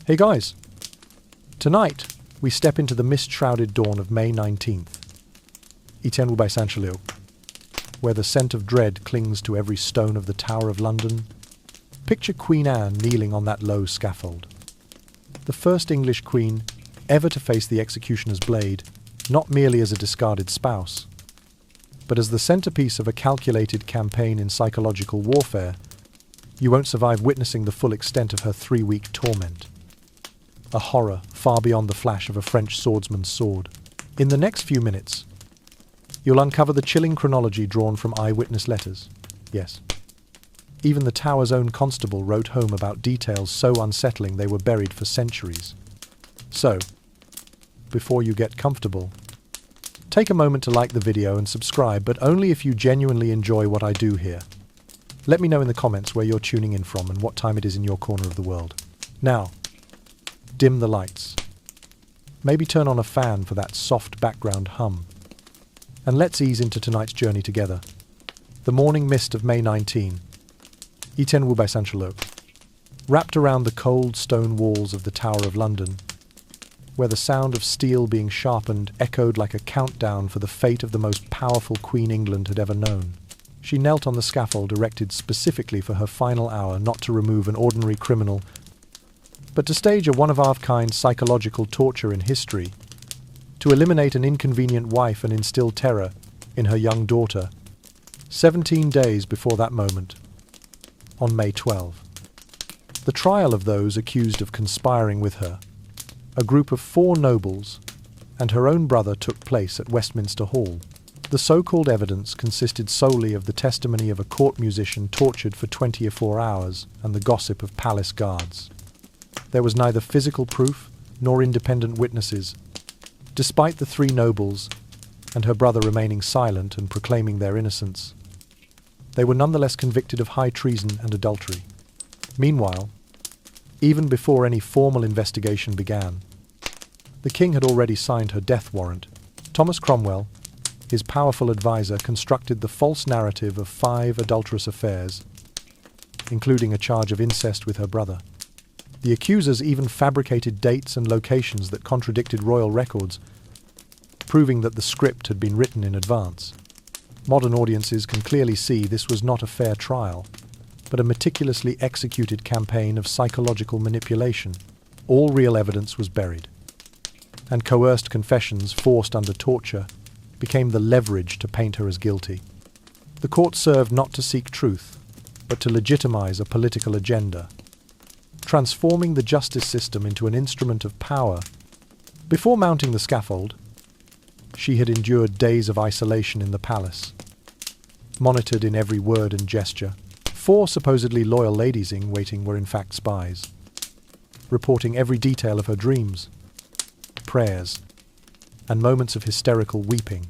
Hey guys, tonight we step into the mist-shrouded dawn of May 19th, where the scent of dread clings to every stone of the Tower of London. Picture Queen Anne kneeling on that low scaffold. The first English queen ever to face the executioner's blade, not merely as a discarded spouse, but as the centerpiece of a calculated campaign in psychological warfare. You won't survive witnessing the full extent of her 3-week torment. A horror far beyond the flash of a French swordsman's sword. In the next few minutes, you'll uncover the chilling chronology drawn from eyewitness letters. Yes. Even the Tower's own constable wrote home about details so unsettling they were buried for centuries. So, before you get comfortable, take a moment to like the video and subscribe, but only if you genuinely enjoy what I do here. Let me know in the comments where you're tuning in from and what time it is in your corner of the world. Now, dim the lights. Maybe turn on a fan for that soft background hum. And let's ease into tonight's journey together. The morning mist of May 19, wrapped around the cold stone walls of the Tower of London, where the sound of steel being sharpened echoed like a countdown for the fate of the most powerful Queen England had ever known. She knelt on the scaffold erected specifically for her final hour, not to remove an ordinary criminal, but to stage a one-of-a-kind psychological torture in history, to eliminate an inconvenient wife and instill terror in her young daughter, 17 days before that moment, on May 12. The trial of those accused of conspiring with her, a group of 4 nobles, and her own brother took place at Westminster Hall. The so-called evidence consisted solely of the testimony of a court musician tortured for 24 hours and the gossip of palace guards. There was neither physical proof nor independent witnesses, despite the 3 nobles and her brother remaining silent and proclaiming their innocence. They were nonetheless convicted of high treason and adultery. Meanwhile, even before any formal investigation began, the king had already signed her death warrant. Thomas Cromwell, his powerful advisor, constructed the false narrative of 5 adulterous affairs, including a charge of incest with her brother. The accusers even fabricated dates and locations that contradicted royal records, proving that the script had been written in advance. Modern audiences can clearly see this was not a fair trial, but a meticulously executed campaign of psychological manipulation. All real evidence was buried, and coerced confessions forced under torture became the leverage to paint her as guilty. The court served not to seek truth, but to legitimize a political agenda, transforming the justice system into an instrument of power. Before mounting the scaffold, she had endured days of isolation in the palace, monitored in every word and gesture. 4 supposedly loyal ladies in waiting were in fact spies, reporting every detail of her dreams, prayers, and moments of hysterical weeping.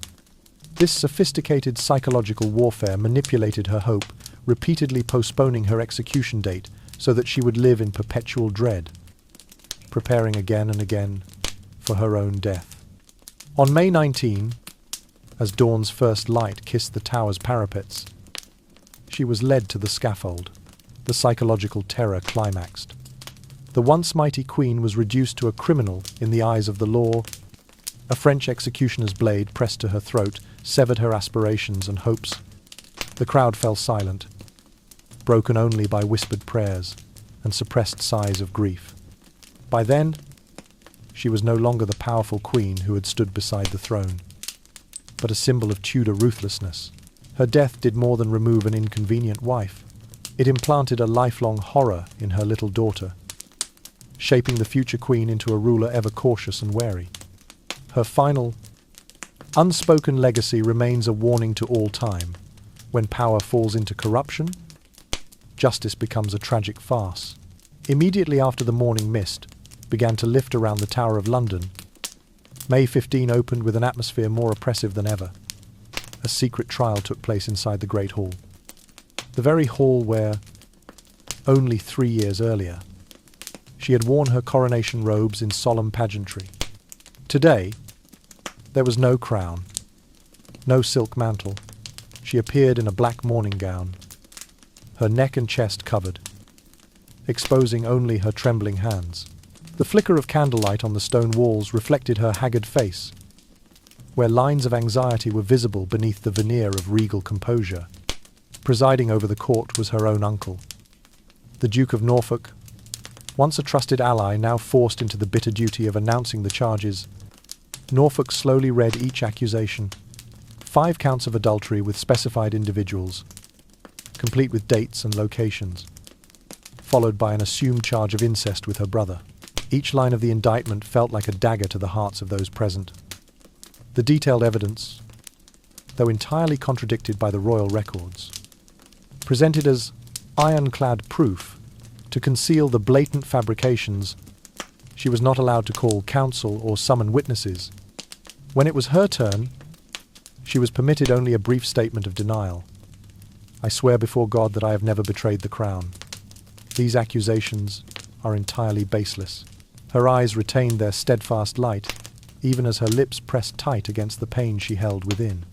This sophisticated psychological warfare manipulated her hope, repeatedly postponing her execution date so that she would live in perpetual dread, preparing again and again for her own death. On May 19, as dawn's first light kissed the tower's parapets, she was led to the scaffold. The psychological terror climaxed. The once mighty queen was reduced to a criminal in the eyes of the law. A French executioner's blade pressed to her throat severed her aspirations and hopes. The crowd fell silent, broken only by whispered prayers and suppressed sighs of grief. By then, she was no longer the powerful queen who had stood beside the throne, but a symbol of Tudor ruthlessness. Her death did more than remove an inconvenient wife. It implanted a lifelong horror in her little daughter, shaping the future queen into a ruler ever cautious and wary. Her final, unspoken legacy remains a warning to all time. When power falls into corruption, justice becomes a tragic farce. Immediately after the morning mist began to lift around the Tower of London, May 15 opened with an atmosphere more oppressive than ever. A secret trial took place inside the Great Hall. The very hall where, only 3 years earlier, she had worn her coronation robes in solemn pageantry. Today, there was no crown, no silk mantle. She appeared in a black morning gown, her neck and chest covered, exposing only her trembling hands. The flicker of candlelight on the stone walls reflected her haggard face, where lines of anxiety were visible beneath the veneer of regal composure. Presiding over the court was her own uncle, the Duke of Norfolk, once a trusted ally, now forced into the bitter duty of announcing the charges. Norfolk slowly read each accusation. 5 counts of adultery with specified individuals, complete with dates and locations, followed by an assumed charge of incest with her brother. Each line of the indictment felt like a dagger to the hearts of those present. The detailed evidence, though entirely contradicted by the royal records, presented as ironclad proof to conceal the blatant fabrications. She was not allowed to call counsel or summon witnesses. When it was her turn, she was permitted only a brief statement of denial. I swear before God that I have never betrayed the crown. These accusations are entirely baseless. Her eyes retained their steadfast light, even as her lips pressed tight against the pain she held within.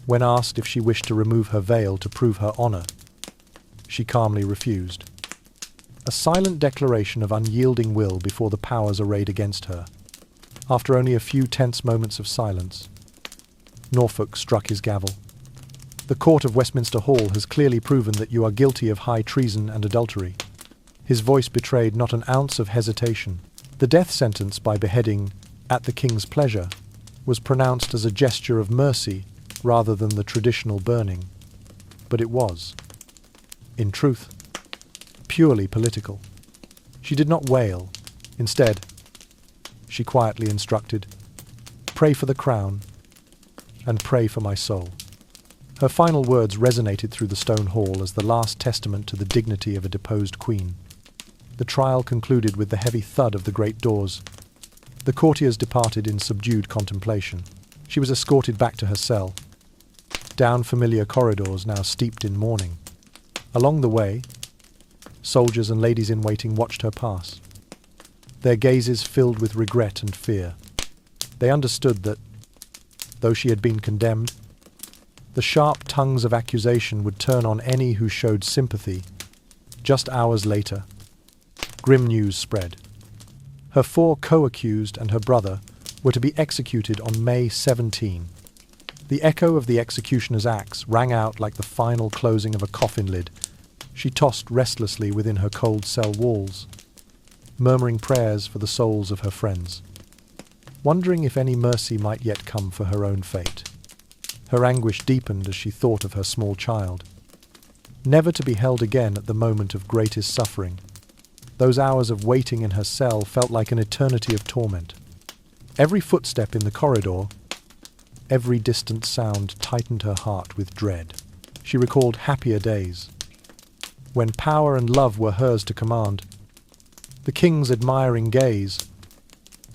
When asked if she wished to remove her veil to prove her honor, she calmly refused. A silent declaration of unyielding will before the powers arrayed against her. After only a few tense moments of silence, Norfolk struck his gavel. The court of Westminster Hall has clearly proven that you are guilty of high treason and adultery. His voice betrayed not an ounce of hesitation. The death sentence by beheading, at the king's pleasure, was pronounced as a gesture of mercy rather than the traditional burning. But it was, in truth, purely political. She did not wail. Instead, she quietly instructed, "Pray for the crown, and pray for my soul." Her final words resonated through the stone hall as the last testament to the dignity of a deposed queen. The trial concluded with the heavy thud of the great doors. The courtiers departed in subdued contemplation. She was escorted back to her cell, down familiar corridors now steeped in mourning. Along the way, soldiers and ladies-in-waiting watched her pass, their gazes filled with regret and fear. They understood that, though she had been condemned, the sharp tongues of accusation would turn on any who showed sympathy. Just hours later, grim news spread. Her 4 co-accused and her brother were to be executed on May 17. The echo of the executioner's axe rang out like the final closing of a coffin lid. She tossed restlessly within her cold cell walls, murmuring prayers for the souls of her friends, wondering if any mercy might yet come for her own fate. Her anguish deepened as she thought of her small child, never to be held again at the moment of greatest suffering. Those hours of waiting in her cell felt like an eternity of torment. Every footstep in the corridor, every distant sound tightened her heart with dread. She recalled happier days, when power and love were hers to command. The king's admiring gaze,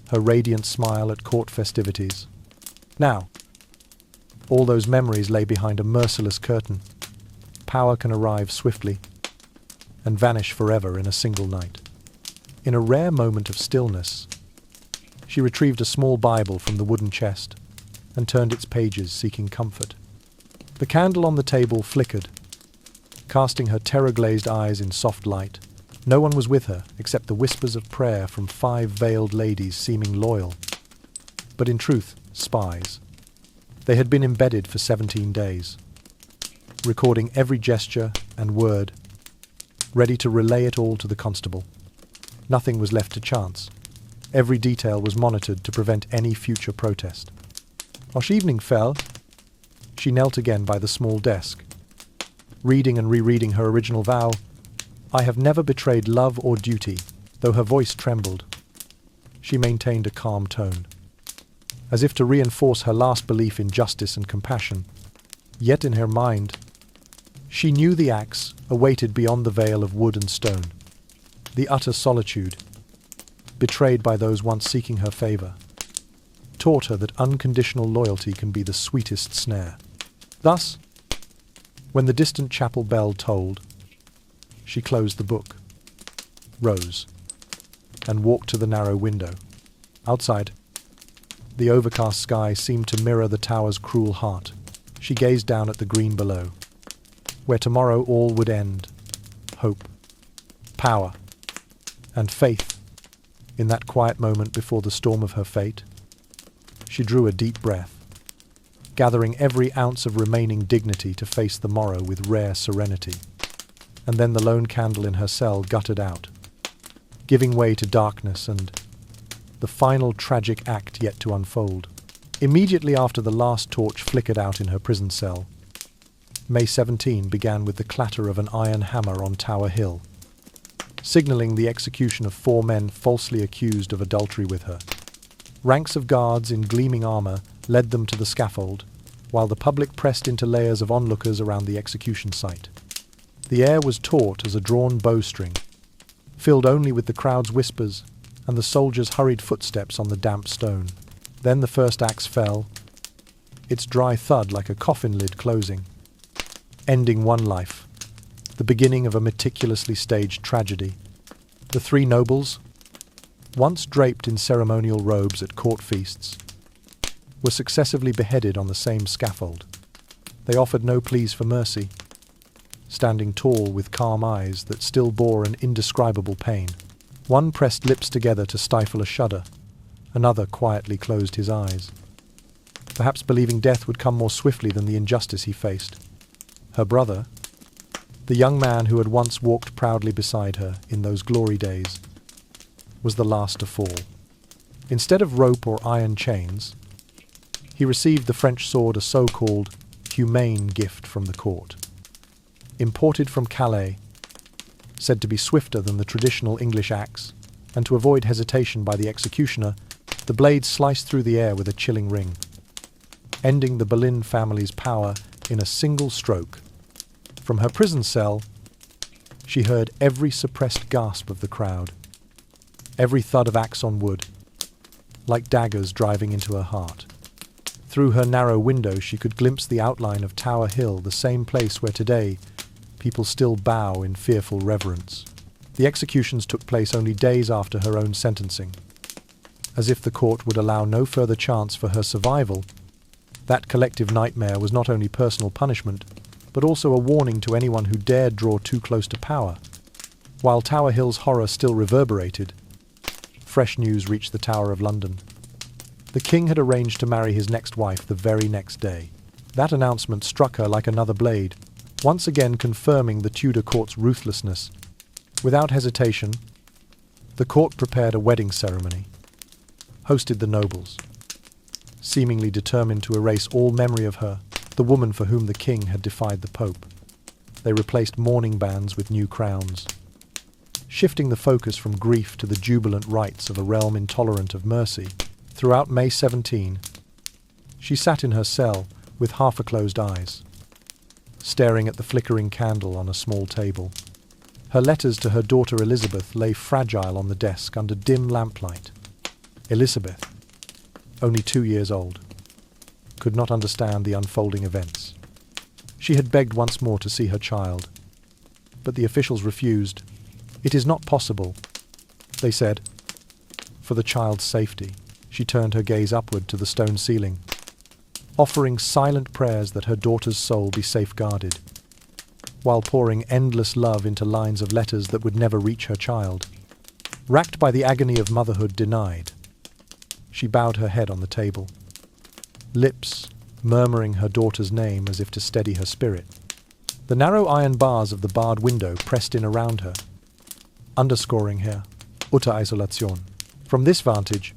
her radiant smile at court festivities. Now, all those memories lay behind a merciless curtain. Power can arrive swiftly and vanish forever in a single night. In a rare moment of stillness, she retrieved a small Bible from the wooden chest and turned its pages, seeking comfort. The candle on the table flickered, casting her terror-glazed eyes in soft light. No one was with her, except the whispers of prayer from 5 veiled ladies seeming loyal, but in truth, spies. They had been embedded for 17 days, recording every gesture and word, ready to relay it all to the constable. Nothing was left to chance. Every detail was monitored to prevent any future protest. As evening fell, she knelt again by the small desk, reading and rereading her original vow. "I have never betrayed love or duty." Though her voice trembled, she maintained a calm tone, as if to reinforce her last belief in justice and compassion. Yet in her mind, she knew the axe awaited beyond the veil of wood and stone. The utter solitude, betrayed by those once seeking her favor, taught her that unconditional loyalty can be the sweetest snare. Thus, when the distant chapel bell tolled, she closed the book, rose, and walked to the narrow window. Outside, the overcast sky seemed to mirror the tower's cruel heart. She gazed down at the green below, where tomorrow all would end. Hope, power, and faith In that quiet moment before the storm of her fate, she drew a deep breath, gathering every ounce of remaining dignity to face the morrow with rare serenity. And then the lone candle in her cell guttered out, giving way to darkness and the final tragic act yet to unfold. Immediately after the last torch flickered out in her prison cell, May 17 began with the clatter of an iron hammer on Tower Hill, signalling the execution of 4 men falsely accused of adultery with her. Ranks of guards in gleaming armor led them to the scaffold, while the public pressed into layers of onlookers around the execution site. The air was taut as a drawn bowstring, filled only with the crowd's whispers and the soldiers' hurried footsteps on the damp stone. Then the first axe fell, its dry thud like a coffin lid closing, ending one life, the beginning of a meticulously staged tragedy. The 3 nobles, once draped in ceremonial robes at court feasts, were successively beheaded on the same scaffold. They offered no pleas for mercy, standing tall with calm eyes that still bore an indescribable pain. One pressed lips together to stifle a shudder, another quietly closed his eyes, perhaps believing death would come more swiftly than the injustice he faced. Her brother, the young man who had once walked proudly beside her in those glory days, was the last to fall. Instead of rope or iron chains, he received the French sword, a so-called humane gift from the court. Imported from Calais, said to be swifter than the traditional English axe, and to avoid hesitation by the executioner, the blade sliced through the air with a chilling ring, ending the Boleyn family's power in a single stroke. From her prison cell, she heard every suppressed gasp of the crowd, every thud of axe on wood, like daggers driving into her heart. Through her narrow window she could glimpse the outline of Tower Hill, the same place where today people still bow in fearful reverence. The executions took place only days after her own sentencing. As if the court would allow no further chance for her survival, that collective nightmare was not only personal punishment, but also a warning to anyone who dared draw too close to power. While Tower Hill's horror still reverberated, fresh news reached the Tower of London. The king had arranged to marry his next wife the very next day. That announcement struck her like another blade, once again confirming the Tudor court's ruthlessness. Without hesitation, the court prepared a wedding ceremony, hosted the nobles, seemingly determined to erase all memory of her, the woman for whom the king had defied the Pope. They replaced mourning bands with new crowns, shifting the focus from grief to the jubilant rites of a realm intolerant of mercy. Throughout May 17, she sat in her cell with half-closed eyes, staring at the flickering candle on a small table. Her letters to her daughter Elizabeth lay fragile on the desk under dim lamplight. Elizabeth, only 2 years old, could not understand the unfolding events. She had begged once more to see her child, but the officials refused. "It is not possible," they said, "for the child's safety." She turned her gaze upward to the stone ceiling, offering silent prayers that her daughter's soul be safeguarded, while pouring endless love into lines of letters that would never reach her child. Racked by the agony of motherhood denied, she bowed her head on the table, lips murmuring her daughter's name as if to steady her spirit. The narrow iron bars of the barred window pressed in around her, underscoring her utter isolation. From this vantage,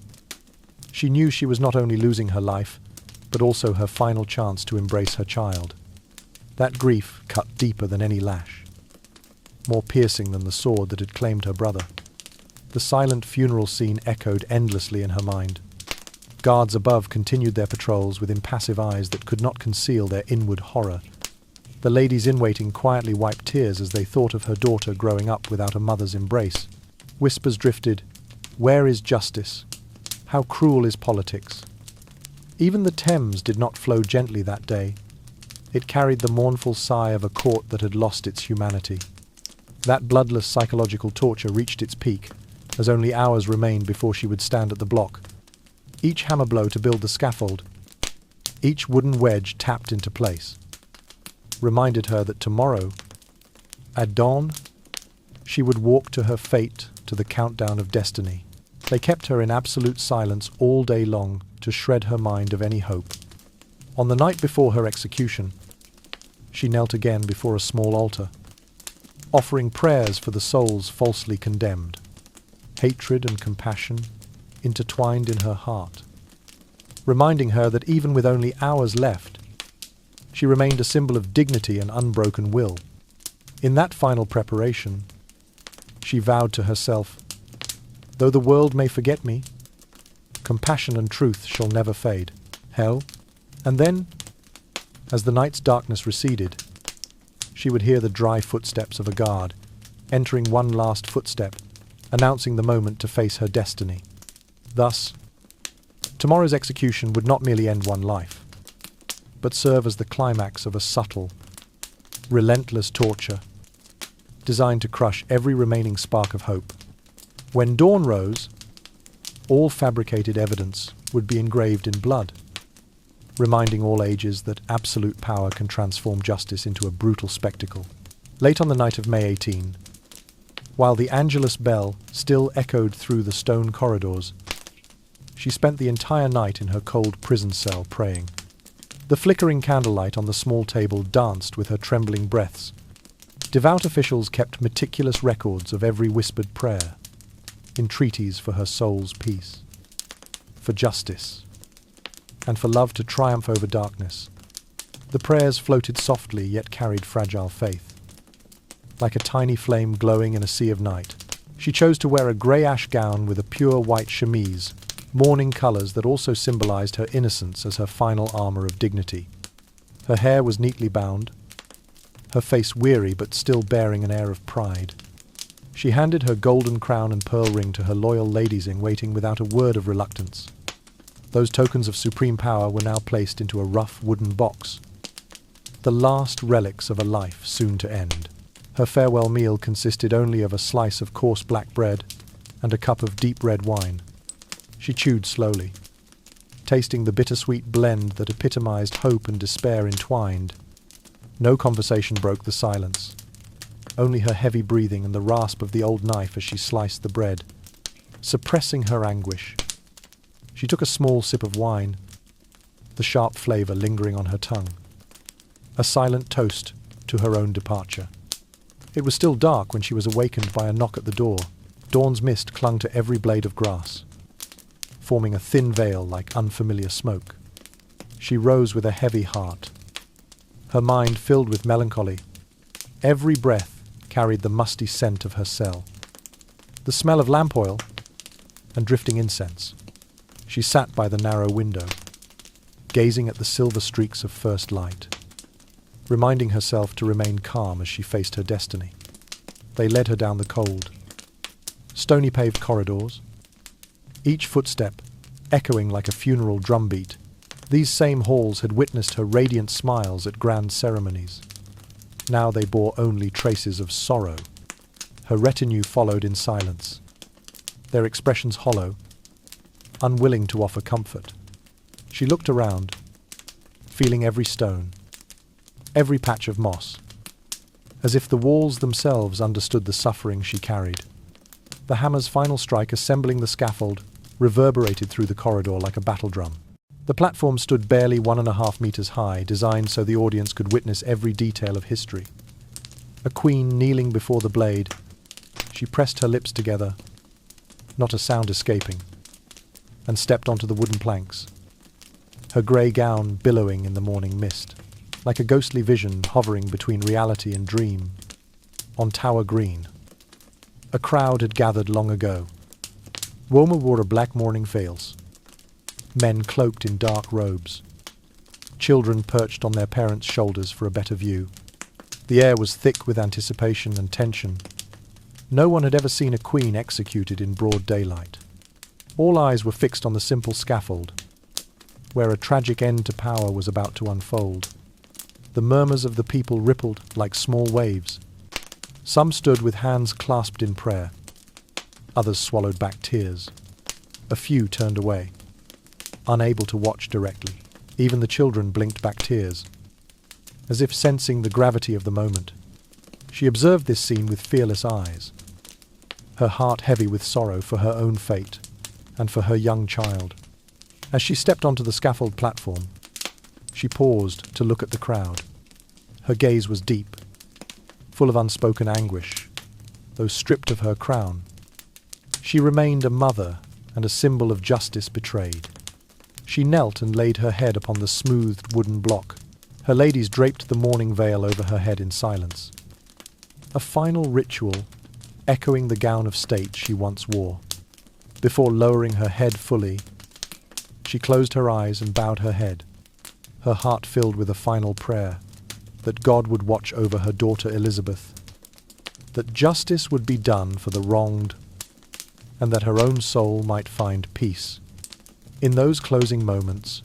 she knew she was not only losing her life, but also her final chance to embrace her child. That grief cut deeper than any lash, more piercing than the sword that had claimed her brother. The silent funeral scene echoed endlessly in her mind. Guards above continued their patrols with impassive eyes that could not conceal their inward horror. The ladies-in-waiting quietly wiped tears as they thought of her daughter growing up without a mother's embrace. Whispers drifted, "Where is justice? How cruel is politics?" Even the Thames did not flow gently that day. It carried the mournful sigh of a court that had lost its humanity. That bloodless psychological torture reached its peak, as only hours remained before she would stand at the block. Each hammer blow to build the scaffold, each wooden wedge tapped into place, reminded her that tomorrow, at dawn, she would walk to her fate, to the countdown of destiny. They kept her in absolute silence all day long to shred her mind of any hope. On the night before her execution, she knelt again before a small altar, offering prayers for the souls falsely condemned. Hatred and compassion intertwined in her heart, reminding her that even with only hours left, she remained a symbol of dignity and unbroken will. In that final preparation, she vowed to herself, "Though the world may forget me, compassion and truth shall never fade." Hell. And then, as the night's darkness receded, she would hear the dry footsteps of a guard, entering one last footstep, announcing the moment to face her destiny. Thus, tomorrow's execution would not merely end one life, but serve as the climax of a subtle, relentless torture designed to crush every remaining spark of hope. When dawn rose, all fabricated evidence would be engraved in blood, reminding all ages that absolute power can transform justice into a brutal spectacle. Late on the night of May 18, while the Angelus bell still echoed through the stone corridors, she spent the entire night in her cold prison cell praying. The flickering candlelight on the small table danced with her trembling breaths. Devout officials kept meticulous records of every whispered prayer, entreaties for her soul's peace, for justice, and for love to triumph over darkness. The prayers floated softly yet carried fragile faith. Like a tiny flame glowing in a sea of night, she chose to wear a grey-ash gown with a pure white chemise, mourning colours that also symbolized her innocence as her final armour of dignity. Her hair was neatly bound, her face weary but still bearing an air of pride. She handed her golden crown and pearl ring to her loyal ladies-in-waiting without a word of reluctance. Those tokens of supreme power were now placed into a rough wooden box, the last relics of a life soon to end. Her farewell meal consisted only of a slice of coarse black bread and a cup of deep red wine. She chewed slowly, tasting the bittersweet blend that epitomized hope and despair entwined. No conversation broke the silence, only her heavy breathing and the rasp of the old knife as she sliced the bread. Suppressing her anguish, she took a small sip of wine, the sharp flavor lingering on her tongue, a silent toast to her own departure. It was still dark when she was awakened by a knock at the door. Dawn's mist clung to every blade of grass, forming a thin veil like unfamiliar smoke. She rose with a heavy heart, her mind filled with melancholy. Every breath carried the musty scent of her cell, the smell of lamp oil and drifting incense. She sat by the narrow window, gazing at the silver streaks of first light, reminding herself to remain calm as she faced her destiny. They led her down the cold, stony paved corridors, each footstep echoing like a funeral drumbeat. These same halls had witnessed her radiant smiles at grand ceremonies. Now they bore only traces of sorrow. Her retinue followed in silence, their expressions hollow, unwilling to offer comfort. She looked around, feeling every stone, every patch of moss, as if the walls themselves understood the suffering she carried. The hammer's final strike assembling the scaffold reverberated through the corridor like a battle drum. The platform stood barely 1.5 meters high, designed so the audience could witness every detail of history. A queen kneeling before the blade, she pressed her lips together, not a sound escaping, and stepped onto the wooden planks, her grey gown billowing in the morning mist, like a ghostly vision hovering between reality and dream. On Tower Green, a crowd had gathered long ago. Women wore a black mourning veils, men cloaked in dark robes, children perched on their parents' shoulders for a better view. The air was thick with anticipation and tension. No one had ever seen a queen executed in broad daylight. All eyes were fixed on the simple scaffold, where a tragic end to power was about to unfold. The murmurs of the people rippled like small waves. Some stood with hands clasped in prayer. Others swallowed back tears. A few turned away, unable to watch directly. Even the children blinked back tears, as if sensing the gravity of the moment. She observed this scene with fearless eyes, her heart heavy with sorrow for her own fate. and for her young child. As she stepped onto the scaffold platform, she paused to look at the crowd. Her gaze was deep, full of unspoken anguish, though stripped of her crown. She remained a mother and a symbol of justice betrayed. She knelt and laid her head upon the smoothed wooden block. Her ladies draped the mourning veil over her head in silence. A final ritual, echoing the gown of state she once wore. Before lowering her head fully, she closed her eyes and bowed her head, her heart filled with a final prayer that God would watch over her daughter Elizabeth, that justice would be done for the wronged, and that her own soul might find peace. In those closing moments,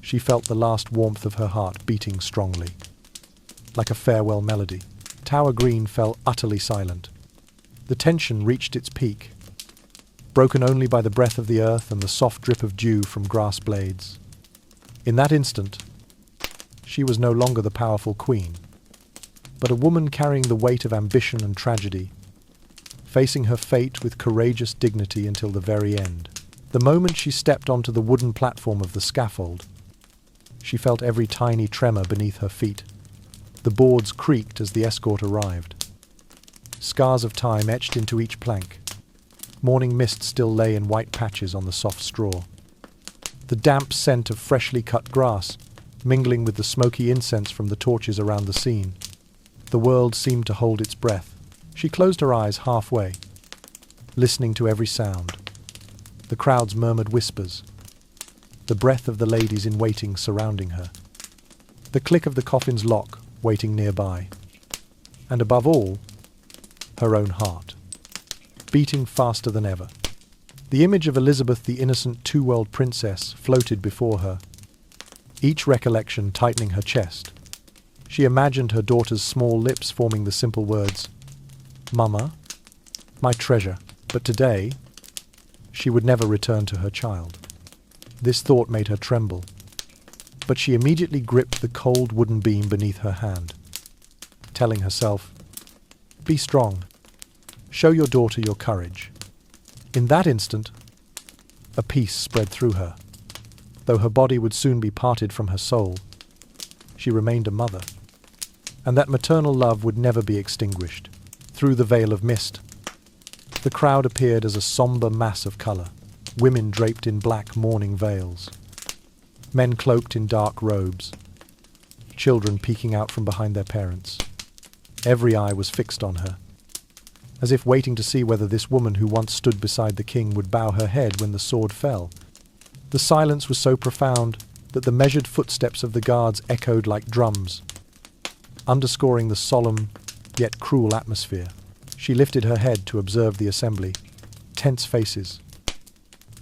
she felt the last warmth of her heart beating strongly, like a farewell melody. Tower Green fell utterly silent. The tension reached its peak, broken only by the breath of the earth and the soft drip of dew from grass blades. In that instant, she was no longer the powerful queen, but a woman carrying the weight of ambition and tragedy, facing her fate with courageous dignity until the very end. The moment she stepped onto the wooden platform of the scaffold, she felt every tiny tremor beneath her feet. The boards creaked as the escort arrived. Scars of time etched into each plank. Morning mist still lay in white patches on the soft straw. The damp scent of freshly cut grass, mingling with the smoky incense from the torches around the scene. The world seemed to hold its breath. She closed her eyes halfway, listening to every sound. The crowd's murmured whispers, the breath of the ladies in waiting surrounding her, the click of the coffin's lock waiting nearby, and above all, her own heart, beating faster than ever. The image of Elizabeth, the innocent two-world princess, floated before her, each recollection tightening her chest. She imagined her daughter's small lips forming the simple words, "Mama, my treasure." But today, she would never return to her child. This thought made her tremble, but she immediately gripped the cold wooden beam beneath her hand, telling herself, "Be strong. Show your daughter your courage." In that instant, a peace spread through her. Though her body would soon be parted from her soul, she remained a mother, and that maternal love would never be extinguished. Through the veil of mist, the crowd appeared as a somber mass of color, women draped in black mourning veils, men cloaked in dark robes, children peeking out from behind their parents. Every eye was fixed on her, as if waiting to see whether this woman who once stood beside the king would bow her head when the sword fell. The silence was so profound that the measured footsteps of the guards echoed like drums, underscoring the solemn yet cruel atmosphere. She lifted her head to observe the assembly, tense faces,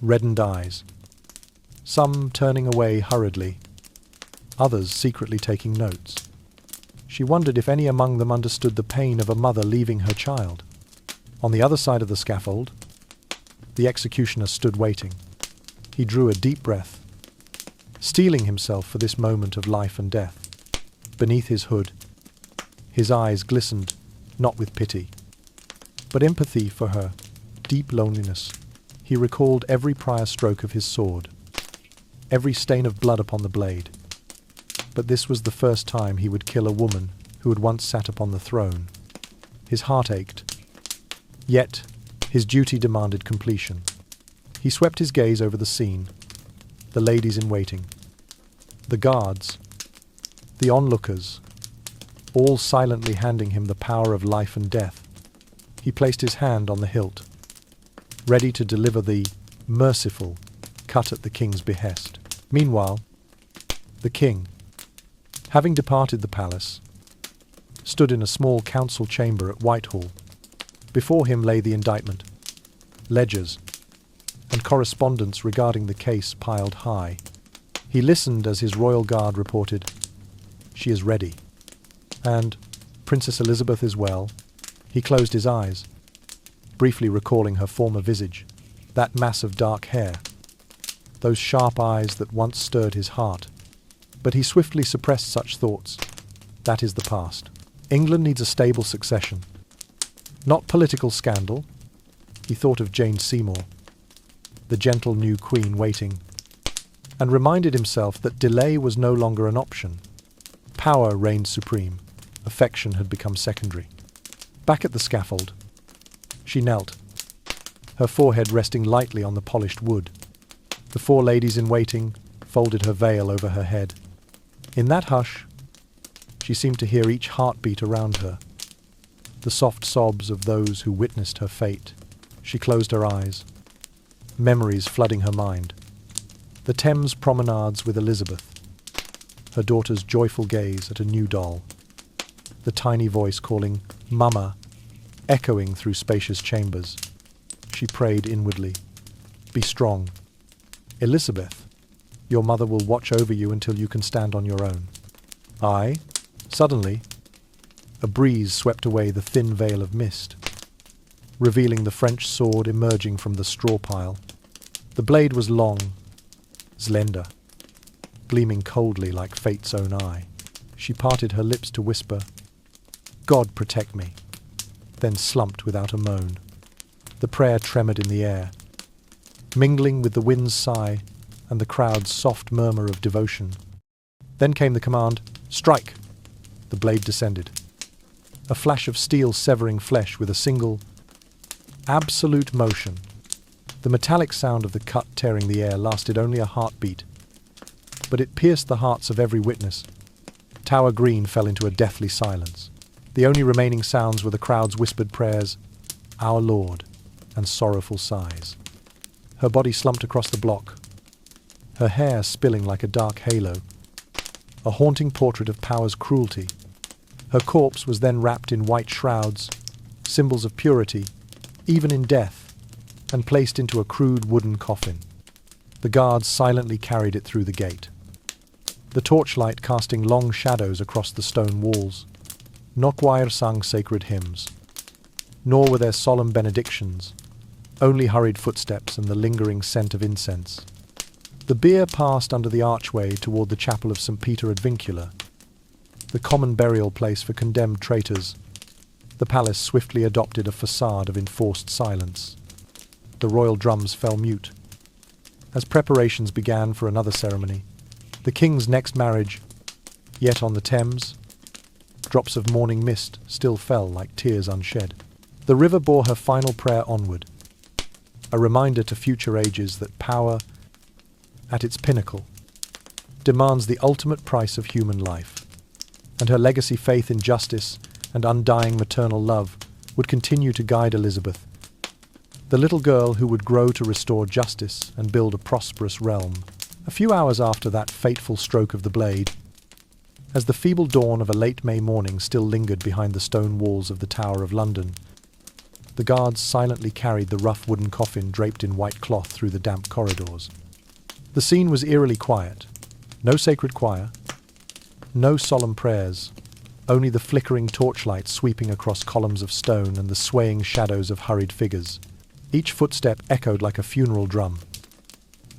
reddened eyes, some turning away hurriedly, others secretly taking notes. She wondered if any among them understood the pain of a mother leaving her child. On the other side of the scaffold, the executioner stood waiting. He drew a deep breath, steeling himself for this moment of life and death. Beneath his hood, his eyes glistened, not with pity, but empathy for her deep loneliness. He recalled every prior stroke of his sword, every stain of blood upon the blade. But this was the first time he would kill a woman who had once sat upon the throne. His heart ached, yet his duty demanded completion. He swept his gaze over the scene, the ladies in waiting, the guards, the onlookers, all silently handing him the power of life and death. He placed his hand on the hilt, ready to deliver the merciful cut at the king's behest. Meanwhile, the king, having departed the palace, stood in a small council chamber at Whitehall. Before him lay the indictment, ledgers, and correspondence regarding the case piled high. He listened as his royal guard reported, "She is ready," and "Princess Elizabeth is well." He closed his eyes, briefly recalling her former visage, that mass of dark hair, those sharp eyes that once stirred his heart. But he swiftly suppressed such thoughts. That is the past. England needs a stable succession, not political scandal. He thought of Jane Seymour, the gentle new queen waiting, and reminded himself that delay was no longer an option. Power reigned supreme. Affection had become secondary. Back at the scaffold, she knelt, her forehead resting lightly on the polished wood. The four ladies in waiting folded her veil over her head. In that hush, she seemed to hear each heartbeat around her, the soft sobs of those who witnessed her fate. She closed her eyes, memories flooding her mind. The Thames promenades with Elizabeth, her daughter's joyful gaze at a new doll, the tiny voice calling "Mama," echoing through spacious chambers. She prayed inwardly, "Be strong. Elizabeth, your mother will watch over you until you can stand on your own." Suddenly, a breeze swept away the thin veil of mist, revealing the French sword emerging from the straw pile. The blade was long, slender, gleaming coldly like fate's own eye. She parted her lips to whisper, "God protect me," then slumped without a moan. The prayer tremored in the air, mingling with the wind's sigh and the crowd's soft murmur of devotion. Then came the command, "Strike!" The blade descended, a flash of steel severing flesh with a single, absolute motion. The metallic sound of the cut tearing the air lasted only a heartbeat, but it pierced the hearts of every witness. Tower Green fell into a deathly silence. The only remaining sounds were the crowd's whispered prayers, "Our Lord," and sorrowful sighs. Her body slumped across the block, her hair spilling like a dark halo, a haunting portrait of power's cruelty. Her corpse was then wrapped in white shrouds, symbols of purity, even in death, and placed into a crude wooden coffin. The guards silently carried it through the gate, the torchlight casting long shadows across the stone walls. No choir sang sacred hymns, nor were there solemn benedictions, only hurried footsteps and the lingering scent of incense. The bier passed under the archway toward the chapel of St. Peter ad Vincula, the common burial place for condemned traitors. The palace swiftly adopted a facade of enforced silence. The royal drums fell mute, as preparations began for another ceremony, the king's next marriage. Yet on the Thames, drops of morning mist still fell like tears unshed. The river bore her final prayer onward, a reminder to future ages that power, at its pinnacle, demands the ultimate price of human life, and her legacy faith in justice and undying maternal love would continue to guide Elizabeth, the little girl who would grow to restore justice and build a prosperous realm. A few hours after that fateful stroke of the blade, as the feeble dawn of a late May morning still lingered behind the stone walls of the Tower of London, the guards silently carried the rough wooden coffin draped in white cloth through the damp corridors. The scene was eerily quiet. No sacred choir, no solemn prayers, only the flickering torchlight sweeping across columns of stone and the swaying shadows of hurried figures. Each footstep echoed like a funeral drum,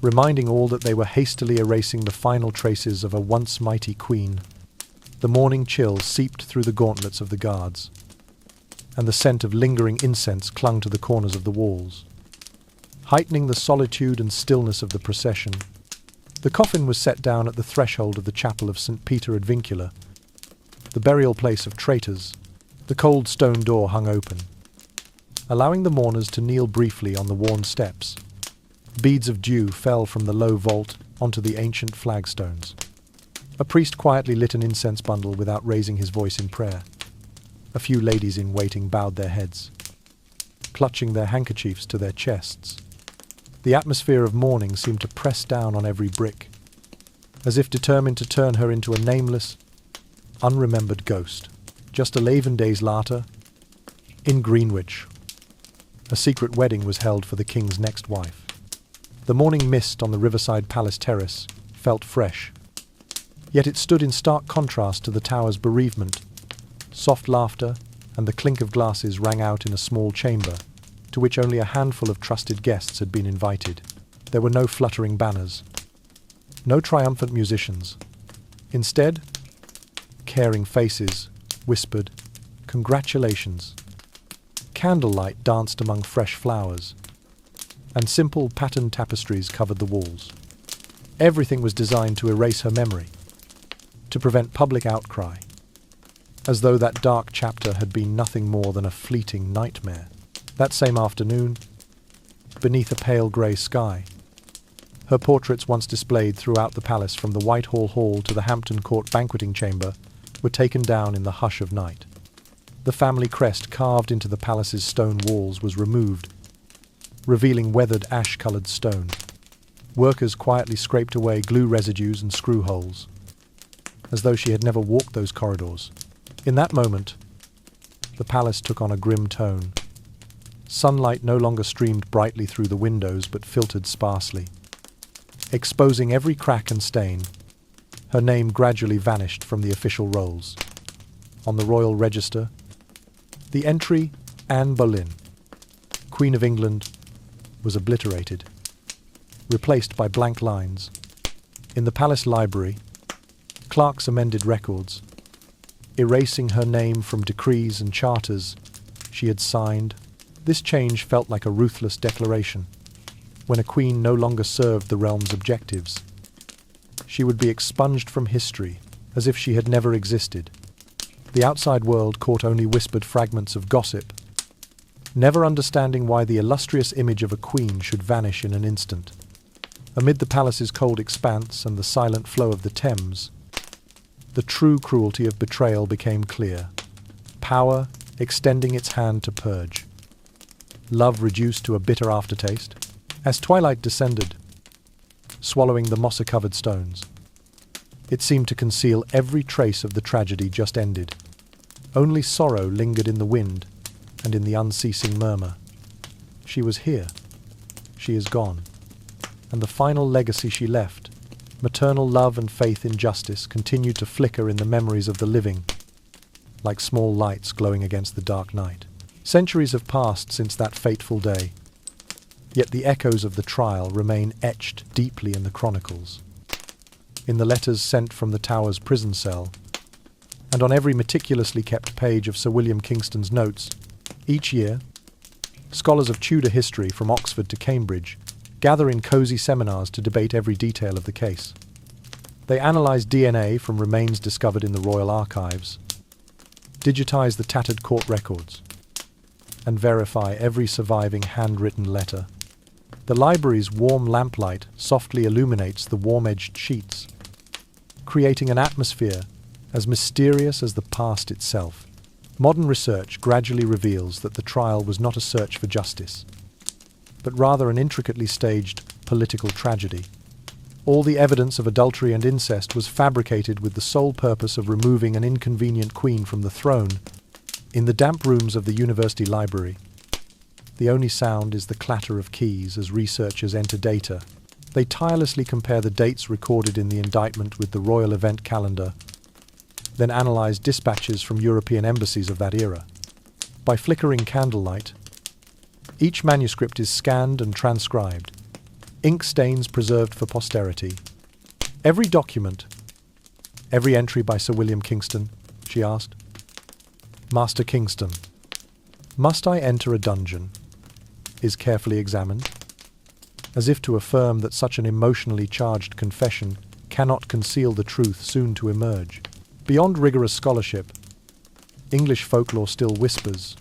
reminding all that they were hastily erasing the final traces of a once mighty queen. The morning chill seeped through the gauntlets of the guards, and the scent of lingering incense clung to the corners of the walls, heightening the solitude and stillness of the procession. The coffin was set down at the threshold of the chapel of St. Peter ad Vincula, the burial place of traitors. The cold stone door hung open, allowing the mourners to kneel briefly on the worn steps. Beads of dew fell from the low vault onto the ancient flagstones. A priest quietly lit an incense bundle without raising his voice in prayer. A few ladies in waiting bowed their heads, clutching their handkerchiefs to their chests. The atmosphere of mourning seemed to press down on every brick, as if determined to turn her into a nameless, unremembered ghost. Just 11 days later, in Greenwich, a secret wedding was held for the king's next wife. The morning mist on the riverside palace terrace felt fresh, yet it stood in stark contrast to the tower's bereavement. Soft laughter and the clink of glasses rang out in a small chamber, to which only a handful of trusted guests had been invited. There were no fluttering banners, no triumphant musicians. Instead, caring faces whispered, "Congratulations." Candlelight danced among fresh flowers, and simple patterned tapestries covered the walls. Everything was designed to erase her memory, to prevent public outcry, as though that dark chapter had been nothing more than a fleeting nightmare. That same afternoon, beneath a pale grey sky, her portraits once displayed throughout the palace from the Whitehall Hall to the Hampton Court banqueting chamber were taken down in the hush of night. The family crest carved into the palace's stone walls was removed, revealing weathered ash-coloured stone. Workers quietly scraped away glue residues and screw holes, as though she had never walked those corridors. In that moment, the palace took on a grim tone. Sunlight no longer streamed brightly through the windows but filtered sparsely, exposing every crack and stain. Her name gradually vanished from the official rolls. On the royal register, the entry Anne Boleyn, Queen of England, was obliterated, replaced by blank lines. In the palace library, clerks amended records, erasing her name from decrees and charters she had signed. This change felt like a ruthless declaration. When a queen no longer served the realm's objectives, she would be expunged from history as if she had never existed. The outside world caught only whispered fragments of gossip, never understanding why the illustrious image of a queen should vanish in an instant. Amid the palace's cold expanse and the silent flow of the Thames, the true cruelty of betrayal became clear. Power extending its hand to purge. Love reduced to a bitter aftertaste. As twilight descended, swallowing the moss-covered stones, it seemed to conceal every trace of the tragedy just ended. Only sorrow lingered in the wind and in the unceasing murmur. She was here. She is gone. And the final legacy she left, maternal love and faith in justice, continued to flicker in the memories of the living, like small lights glowing against the dark night. Centuries have passed since that fateful day, yet the echoes of the trial remain etched deeply in the chronicles, in the letters sent from the Tower's prison cell, and on every meticulously kept page of Sir William Kingston's notes. Each year, scholars of Tudor history from Oxford to Cambridge gather in cosy seminars to debate every detail of the case. They analyse DNA from remains discovered in the royal archives, digitise the tattered court records, and verify every surviving handwritten letter. The library's warm lamplight softly illuminates the warm-edged sheets, creating an atmosphere as mysterious as the past itself. Modern research gradually reveals that the trial was not a search for justice, but rather an intricately staged political tragedy. All the evidence of adultery and incest was fabricated with the sole purpose of removing an inconvenient queen from the throne. In the damp rooms of the university library, the only sound is the clatter of keys as researchers enter data. They tirelessly compare the dates recorded in the indictment with the royal event calendar, then analyze dispatches from European embassies of that era. By flickering candlelight, each manuscript is scanned and transcribed, ink stains preserved for posterity. Every document, every entry by Sir William Kingston, she asked. Master Kingston, must I enter a dungeon? Is carefully examined, as if to affirm that such an emotionally charged confession cannot conceal the truth soon to emerge. Beyond rigorous scholarship, English folklore still whispers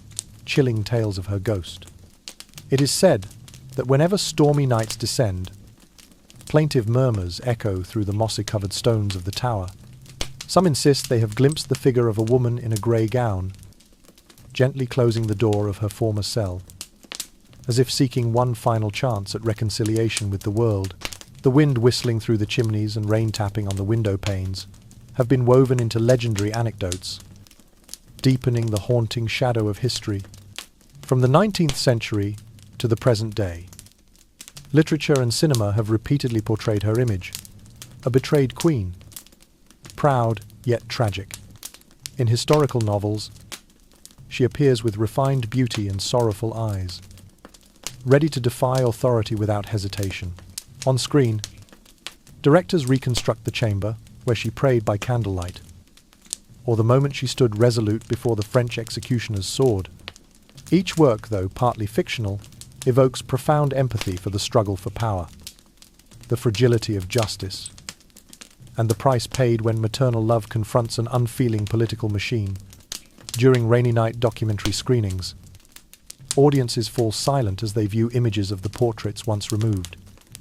chilling tales of her ghost. It is said that whenever stormy nights descend, plaintive murmurs echo through the mossy-covered stones of the tower. Some insist they have glimpsed the figure of a woman in a grey gown, gently closing the door of her former cell, as if seeking one final chance at reconciliation with the world. The wind whistling through the chimneys and rain tapping on the window panes have been woven into legendary anecdotes, deepening the haunting shadow of history. From the 19th century to the present day, literature and cinema have repeatedly portrayed her image, a betrayed queen, proud yet tragic. In historical novels, she appears with refined beauty and sorrowful eyes, ready to defy authority without hesitation. On screen, directors reconstruct the chamber where she prayed by candlelight, or the moment she stood resolute before the French executioner's sword. Each work, though partly fictional, evokes profound empathy for the struggle for power, the fragility of justice, and the price paid when maternal love confronts an unfeeling political machine. During rainy night documentary screenings, audiences fall silent as they view images of the portraits once removed.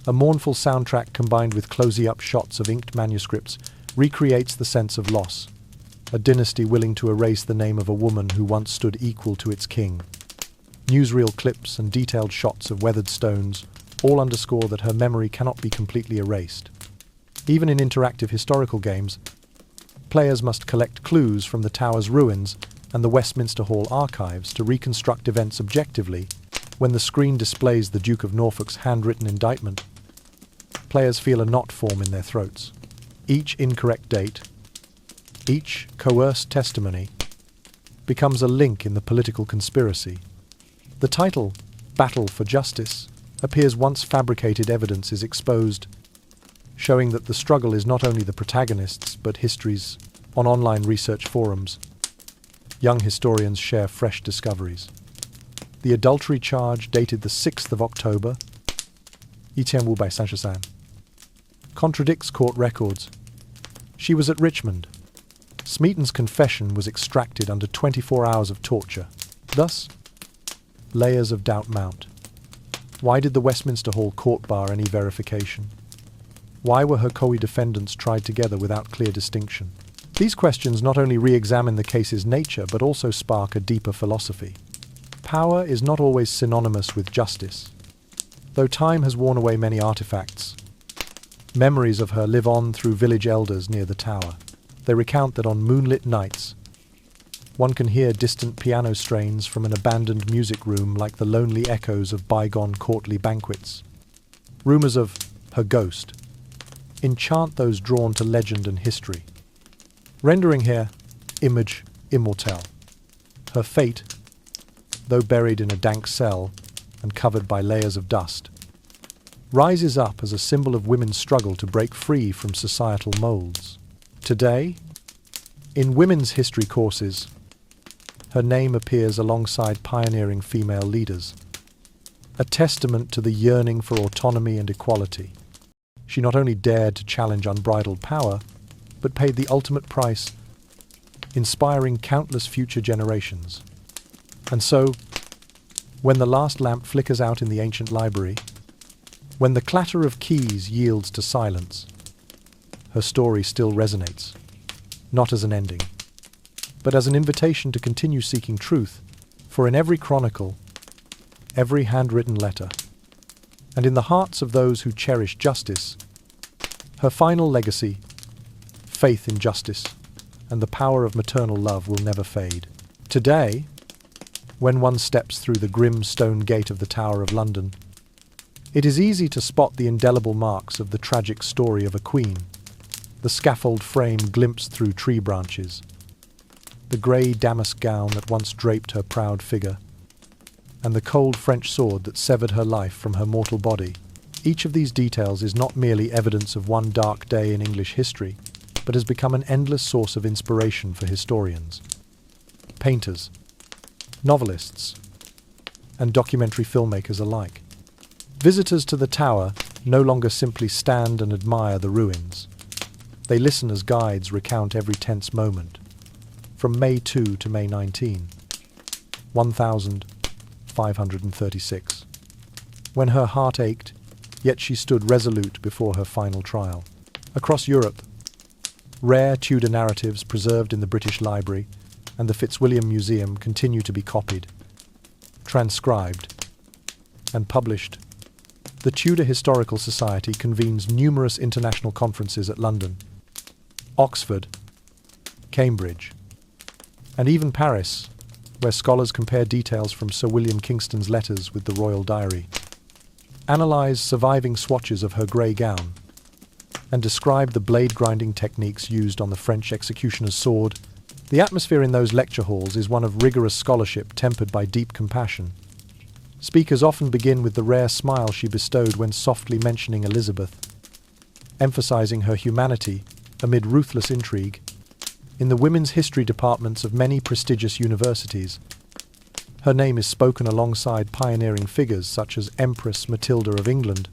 A mournful soundtrack combined with close-up shots of inked manuscripts recreates the sense of loss, a dynasty willing to erase the name of a woman who once stood equal to its king. Newsreel clips and detailed shots of weathered stones all underscore that her memory cannot be completely erased. Even in interactive historical games, players must collect clues from the tower's ruins and the Westminster Hall archives to reconstruct events objectively. When the screen displays the Duke of Norfolk's handwritten indictment, players feel a knot form in their throats. Each incorrect date, each coerced testimony, becomes a link in the political conspiracy. The title, Battle for Justice, appears once fabricated evidence is exposed, showing that the struggle is not only the protagonists but history's. On online research forums, young historians share fresh discoveries. The adultery charge, dated the 6th of October, 1955, contradicts court records. She was at Richmond. Smeaton's confession was extracted under 24 hours of torture. Thus, layers of doubt mount. Why did the Westminster Hall court bar any verification? Why were her co-defendants tried together without clear distinction? These questions not only re-examine the case's nature but also spark a deeper philosophy. Power is not always synonymous with justice. Though time has worn away many artifacts, memories of her live on through village elders near the tower. They recount that on moonlit nights, one can hear distant piano strains from an abandoned music room like the lonely echoes of bygone courtly banquets. Rumors of her ghost enchant those drawn to legend and history, rendering her image immortelle. Her fate, though buried in a dank cell and covered by layers of dust, rises up as a symbol of women's struggle to break free from societal molds. Today, in women's history courses, her name appears alongside pioneering female leaders, a testament to the yearning for autonomy and equality. She not only dared to challenge unbridled power, but paid the ultimate price, inspiring countless future generations. And so, when the last lamp flickers out in the ancient library, when the clatter of keys yields to silence, her story still resonates, not as an ending, but as an invitation to continue seeking truth, for in every chronicle, every handwritten letter, and in the hearts of those who cherish justice, her final legacy, faith in justice, and the power of maternal love will never fade. Today, when one steps through the grim stone gate of the Tower of London, it is easy to spot the indelible marks of the tragic story of a queen, the scaffold frame glimpsed through tree branches, the grey damask gown that once draped her proud figure, and the cold French sword that severed her life from her mortal body. Each of these details is not merely evidence of one dark day in English history, but has become an endless source of inspiration for historians, painters, novelists, and documentary filmmakers alike. Visitors to the tower no longer simply stand and admire the ruins. They listen as guides recount every tense moment, from May 2 to May 19, 1536, when her heart ached, yet she stood resolute before her final trial. Across Europe, rare Tudor narratives preserved in the British Library and the Fitzwilliam Museum continue to be copied, transcribed, and published. The Tudor Historical Society convenes numerous international conferences at London, Oxford, Cambridge, and even Paris, where scholars compare details from Sir William Kingston's letters with the royal diary, analyse surviving swatches of her grey gown, and describe the blade-grinding techniques used on the French executioner's sword. The atmosphere in those lecture halls is one of rigorous scholarship tempered by deep compassion. Speakers often begin with the rare smile she bestowed when softly mentioning Elizabeth, emphasising her humanity amid ruthless intrigue. In the women's history departments of many prestigious universities, Her name is spoken alongside pioneering figures such as Empress Matilda of England,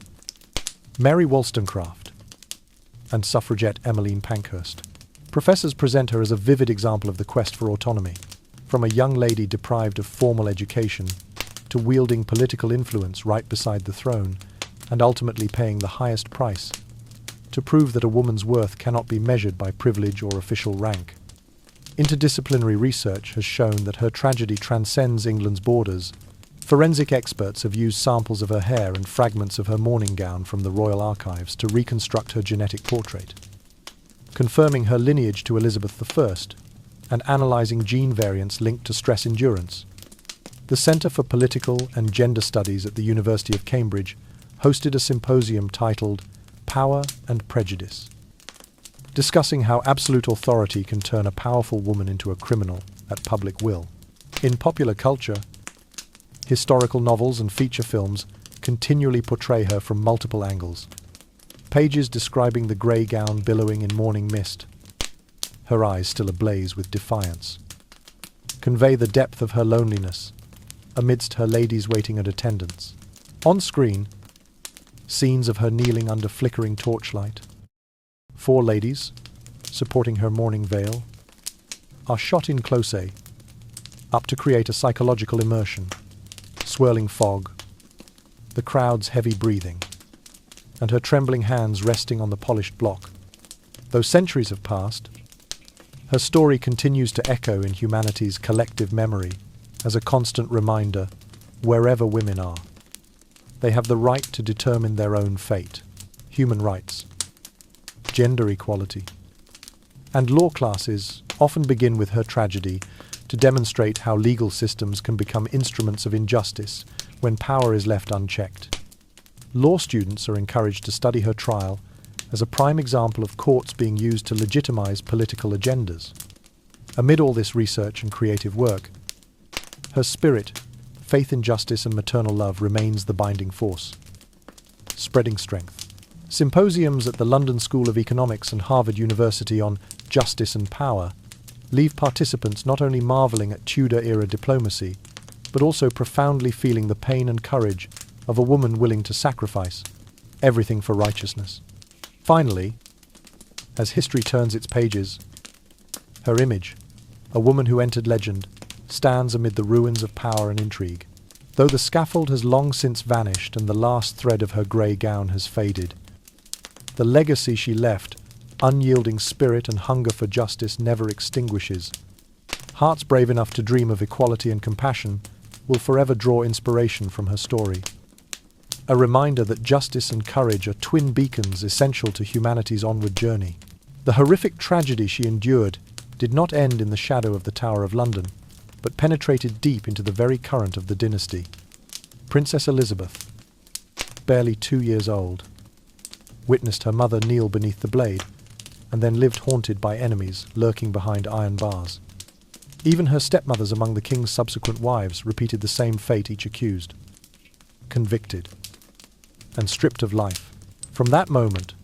Mary Wollstonecraft, and suffragette Emmeline Pankhurst. Professors present her as a vivid example of the quest for autonomy, from a young lady deprived of formal education to wielding political influence right beside the throne and ultimately paying the highest price to prove that a woman's worth cannot be measured by privilege or official rank. Interdisciplinary research has shown that her tragedy transcends England's borders. Forensic experts have used samples of her hair and fragments of her morning gown from the Royal Archives to reconstruct her genetic portrait, confirming her lineage to Elizabeth I and analysing gene variants linked to stress endurance. The Centre for Political and Gender Studies at the University of Cambridge hosted a symposium titled Power and Prejudice, discussing how absolute authority can turn a powerful woman into a criminal at public will. In popular culture, historical novels and feature films continually portray her from multiple angles. Pages describing the grey gown billowing in morning mist, her eyes still ablaze with defiance, convey the depth of her loneliness amidst her ladies waiting at attendance. On screen, scenes of her kneeling under flickering torchlight, 4 ladies, supporting her mourning veil, are shot in close-up to create a psychological immersion. Swirling fog, the crowd's heavy breathing, and her trembling hands resting on the polished block. Though centuries have passed, her story continues to echo in humanity's collective memory as a constant reminder, wherever women are, they have the right to determine their own fate. Human rights, gender equality, and law classes often begin with her tragedy to demonstrate how legal systems can become instruments of injustice when power is left unchecked. Law students are encouraged to study her trial as a prime example of courts being used to legitimize political agendas. Amid all this research and creative work, her spirit, faith in justice and maternal love remains the binding force, spreading strength. Symposiums at the London School of Economics and Harvard University on justice and power leave participants not only marvelling at Tudor-era diplomacy, but also profoundly feeling the pain and courage of a woman willing to sacrifice everything for righteousness. Finally, as history turns its pages, her image, a woman who entered legend, stands amid the ruins of power and intrigue. Though the scaffold has long since vanished and the last thread of her grey gown has faded, the legacy she left, unyielding spirit and hunger for justice, never extinguishes. Hearts brave enough to dream of equality and compassion will forever draw inspiration from her story. A reminder that justice and courage are twin beacons essential to humanity's onward journey. The horrific tragedy she endured did not end in the shadow of the Tower of London, but penetrated deep into the very current of the dynasty. Princess Elizabeth, barely 2 years old, witnessed her mother kneel beneath the blade, and then lived haunted by enemies lurking behind iron bars. Even her stepmothers among the king's subsequent wives repeated the same fate, each accused, convicted, and stripped of life. From that moment,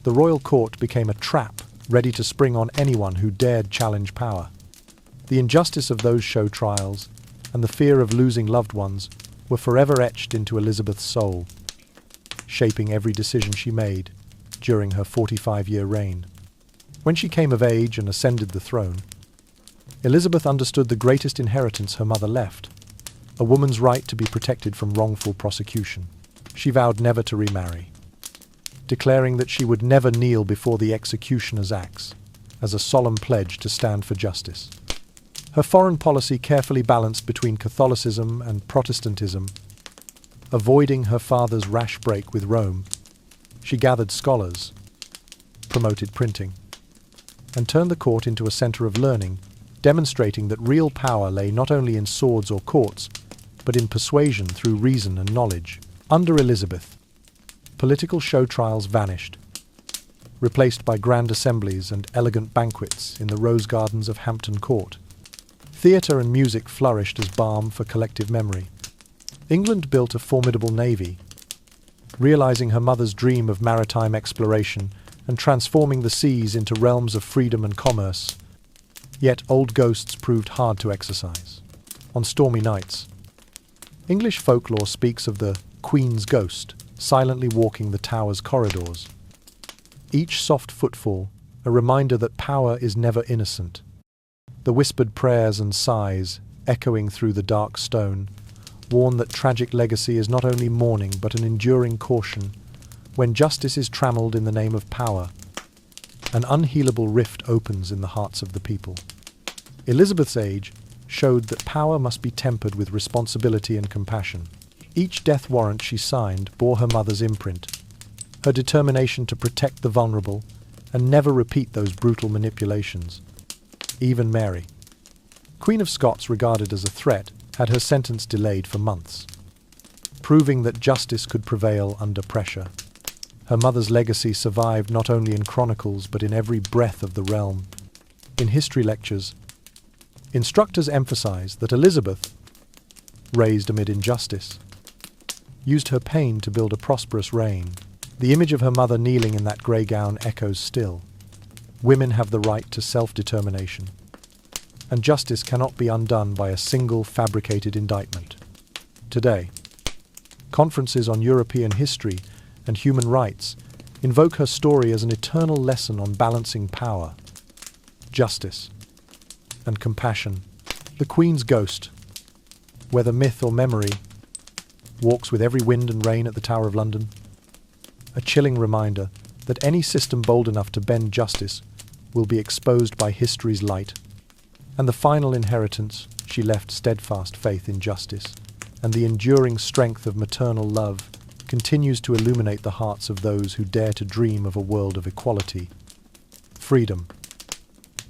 the royal court became a trap ready to spring on anyone who dared challenge power. The injustice of those show trials and the fear of losing loved ones were forever etched into Elizabeth's soul, shaping every decision she made during her 45-year reign. When she came of age and ascended the throne, Elizabeth understood the greatest inheritance her mother left, a woman's right to be protected from wrongful prosecution. She vowed never to remarry, declaring that she would never kneel before the executioner's axe, as a solemn pledge to stand for justice. Her foreign policy carefully balanced between Catholicism and Protestantism. Avoiding her father's rash break with Rome, she gathered scholars, promoted printing, and turned the court into a centre of learning, demonstrating that real power lay not only in swords or courts, but in persuasion through reason and knowledge. Under Elizabeth, political show trials vanished, replaced by grand assemblies and elegant banquets in the rose gardens of Hampton Court. Theatre and music flourished as balm for collective memory. England built a formidable navy, realizing her mother's dream of maritime exploration and transforming the seas into realms of freedom and commerce. Yet old ghosts proved hard to exorcise. on stormy nights. English folklore speaks of the Queen's ghost silently walking the tower's corridors. Each soft footfall, a reminder that power is never innocent. The whispered prayers and sighs, echoing through the dark stone, warn that tragic legacy is not only mourning but an enduring caution. When justice is trammelled in the name of power, an unhealable rift opens in the hearts of the people. Elizabeth's age showed that power must be tempered with responsibility and compassion. Each death warrant she signed bore her mother's imprint, her determination to protect the vulnerable and never repeat those brutal manipulations. Even Mary, Queen of Scots regarded as a threat, had her sentence delayed for months, proving that justice could prevail under pressure. Her mother's legacy survived not only in chronicles but in every breath of the realm. In history lectures, instructors emphasized that Elizabeth, raised amid injustice, used her pain to build a prosperous reign. The image of her mother kneeling in that grey gown echoes still. Women have the right to self-determination, and justice cannot be undone by a single fabricated indictment. Today, conferences on European history and human rights invoke her story as an eternal lesson on balancing power, justice, and compassion. The Queen's ghost, whether myth or memory, walks with every wind and rain at the Tower of London. A chilling reminder that any system bold enough to bend justice will be exposed by history's light. And the final inheritance, she left steadfast faith in justice, and the enduring strength of maternal love continues to illuminate the hearts of those who dare to dream of a world of equality, freedom,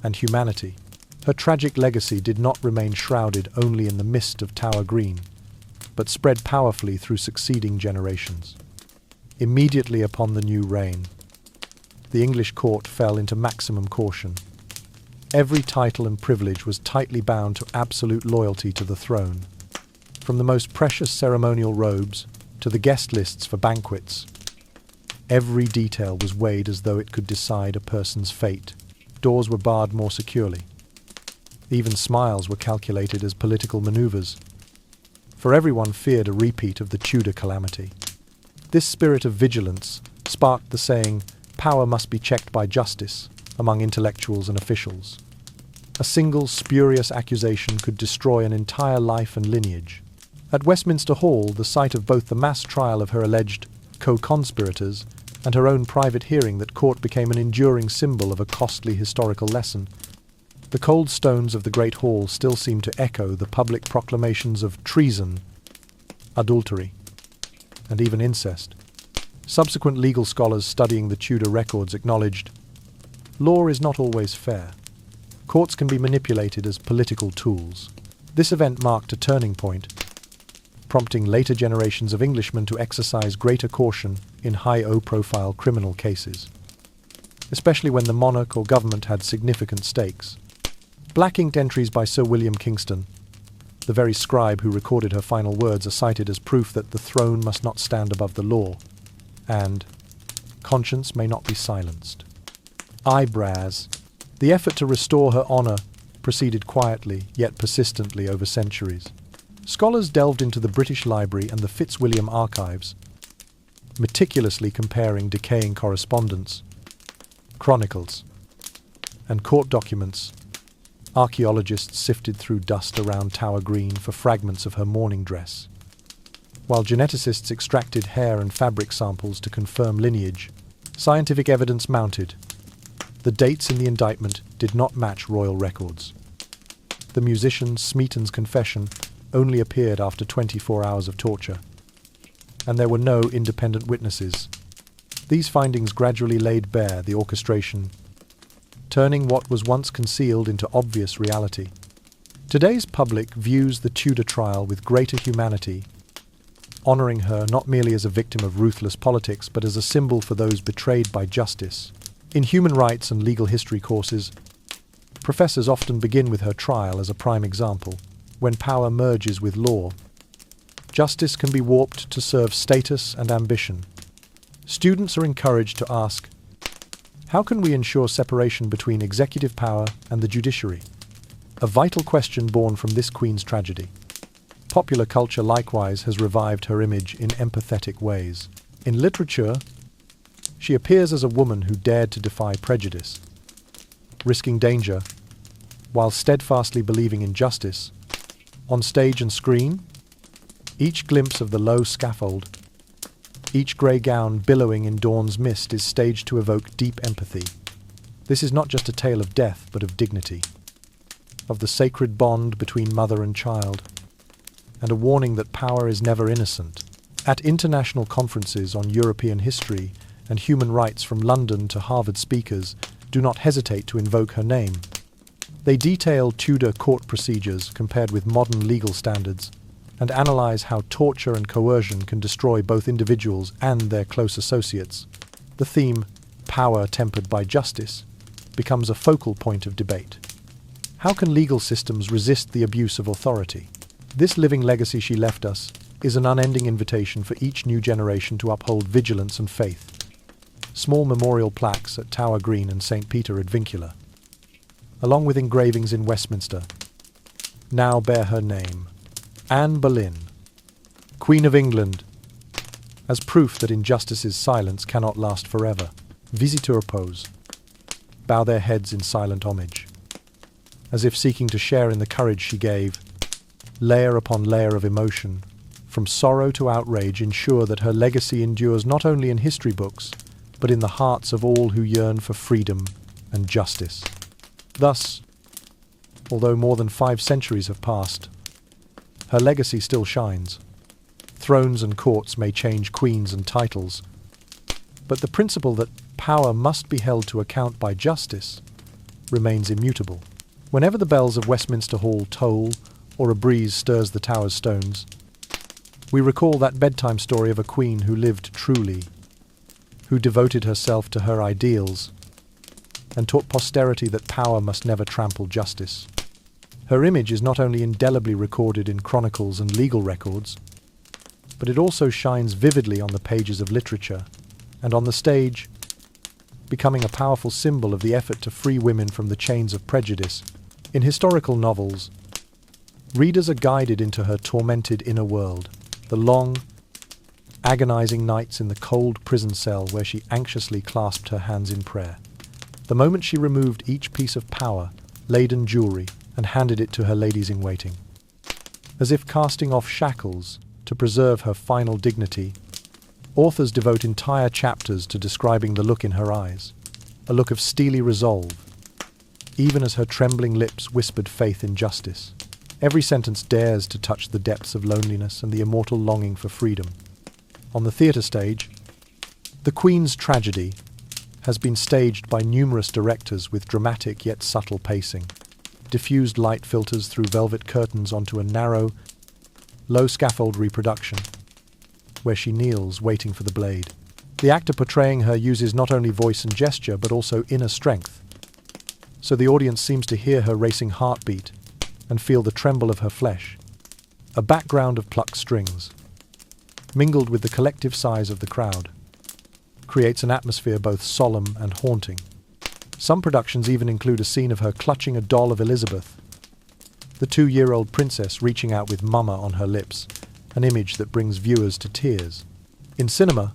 and humanity. Her tragic legacy did not remain shrouded only in the mist of Tower Green, but spread powerfully through succeeding generations. Immediately upon the new reign, the English court fell into maximum caution. Every title and privilege was tightly bound to absolute loyalty to the throne. From the most precious ceremonial robes to the guest lists for banquets, every detail was weighed as though it could decide a person's fate. Doors were barred more securely. Even smiles were calculated as political maneuvers, for everyone feared a repeat of the Tudor calamity. This spirit of vigilance sparked the saying, "Power must be checked by justice," among intellectuals and officials. A single spurious accusation could destroy an entire life and lineage. At Westminster Hall, the site of both the mass trial of her alleged co-conspirators and her own private hearing, that court became an enduring symbol of a costly historical lesson. The cold stones of the Great Hall still seem to echo the public proclamations of treason, adultery, and even incest. Subsequent legal scholars studying the Tudor records acknowledged, law is not always fair. Courts can be manipulated as political tools. This event marked a turning point, prompting later generations of Englishmen to exercise greater caution in high-profile criminal cases, especially when the monarch or government had significant stakes. Black-inked entries by Sir William Kingston, the very scribe who recorded her final words, are cited as proof that the throne must not stand above the law, and conscience may not be silenced. Eyebrows. The effort to restore her honour proceeded quietly, yet persistently over centuries. Scholars delved into the British Library and the Fitzwilliam archives, meticulously comparing decaying correspondence, chronicles, and court documents. Archaeologists sifted through dust around Tower Green for fragments of her mourning dress, while geneticists extracted hair and fabric samples to confirm lineage. Scientific evidence mounted. The dates in the indictment did not match royal records. The musician Smeaton's confession only appeared after 24 hours of torture, and there were no independent witnesses. These findings gradually laid bare the orchestration, turning what was once concealed into obvious reality. Today's public views the Tudor trial with greater humanity, honouring her not merely as a victim of ruthless politics but as a symbol for those betrayed by justice. In human rights and legal history courses, professors often begin with her trial as a prime example. When power merges with law, justice can be warped to serve status and ambition. Students are encouraged to ask, how can we ensure separation between executive power and the judiciary? A vital question born from this Queen's tragedy. Popular culture likewise has revived her image in empathetic ways. In literature, she appears as a woman who dared to defy prejudice, risking danger while steadfastly believing in justice. On stage and screen, each glimpse of the low scaffold, each grey gown billowing in dawn's mist is staged to evoke deep empathy. This is not just a tale of death, but of dignity, of the sacred bond between mother and child, and a warning that power is never innocent. At international conferences on European history and human rights from London to Harvard speakers do not hesitate to invoke her name. They detail Tudor court procedures compared with modern legal standards and analyze how torture and coercion can destroy both individuals and their close associates. The theme, power tempered by justice, becomes a focal point of debate. How can legal systems resist the abuse of authority? This living legacy she left us is an unending invitation for each new generation to uphold vigilance and faith. Small memorial plaques at Tower Green and St. Peter ad Vincula, along with engravings in Westminster, now bear her name, Anne Boleyn, Queen of England, as proof that injustice's silence cannot last forever. Visiteurs pose, bow their heads in silent homage, as if seeking to share in the courage she gave. Layer upon layer of emotion, from sorrow to outrage, ensure that her legacy endures not only in history books, but in the hearts of all who yearn for freedom and justice. Thus, although more than 5 centuries have passed, her legacy still shines. Thrones and courts may change queens and titles, but the principle that power must be held to account by justice remains immutable. Whenever the bells of Westminster Hall toll or a breeze stirs the tower's stones, we recall that bedtime story of a queen who lived truly, who devoted herself to her ideals, and taught posterity that power must never trample justice. Her image is not only indelibly recorded in chronicles and legal records, but it also shines vividly on the pages of literature and on the stage, becoming a powerful symbol of the effort to free women from the chains of prejudice. In historical novels, readers are guided into her tormented inner world, the long, agonizing nights in the cold prison cell where she anxiously clasped her hands in prayer. The moment she removed each piece of power-laden jewelry and handed it to her ladies-in-waiting, as if casting off shackles to preserve her final dignity, authors devote entire chapters to describing the look in her eyes, a look of steely resolve, even as her trembling lips whispered faith in justice. Every sentence dares to touch the depths of loneliness and the immortal longing for freedom. On the theatre stage, the Queen's tragedy has been staged by numerous directors with dramatic yet subtle pacing. Diffused light filters through velvet curtains onto a narrow, low scaffold reproduction, where she kneels waiting for the blade. The actor portraying her uses not only voice and gesture, but also inner strength, so the audience seems to hear her racing heartbeat and feel the tremble of her flesh. A background of plucked strings, mingled with the collective sighs of the crowd, creates an atmosphere both solemn and haunting. Some productions even include a scene of her clutching a doll of Elizabeth, the 2-year-old princess reaching out with mama on her lips, an image that brings viewers to tears. In cinema,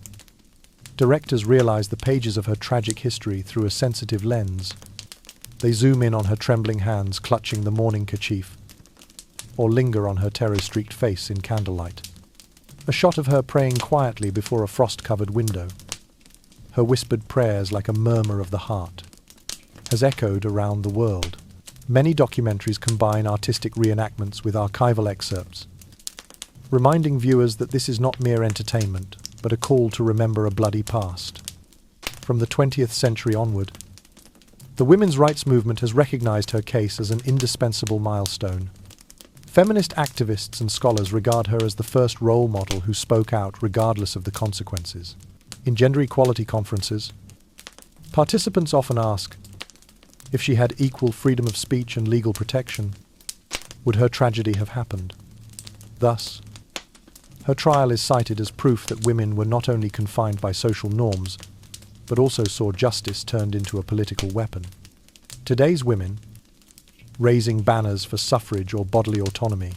directors realize the pages of her tragic history through a sensitive lens. They zoom in on her trembling hands clutching the mourning kerchief, or linger on her terror-streaked face in candlelight. A shot of her praying quietly before a frost-covered window, her whispered prayers like a murmur of the heart, has echoed around the world. Many documentaries combine artistic reenactments with archival excerpts, reminding viewers that this is not mere entertainment, but a call to remember a bloody past. From the 20th century onward, the women's rights movement has recognized her case as an indispensable milestone. Feminist activists and scholars regard her as the first role model who spoke out regardless of the consequences. In gender equality conferences, participants often ask, if she had equal freedom of speech and legal protection, would her tragedy have happened? Thus, her trial is cited as proof that women were not only confined by social norms, but also saw justice turned into a political weapon. Today's women, raising banners for suffrage or bodily autonomy,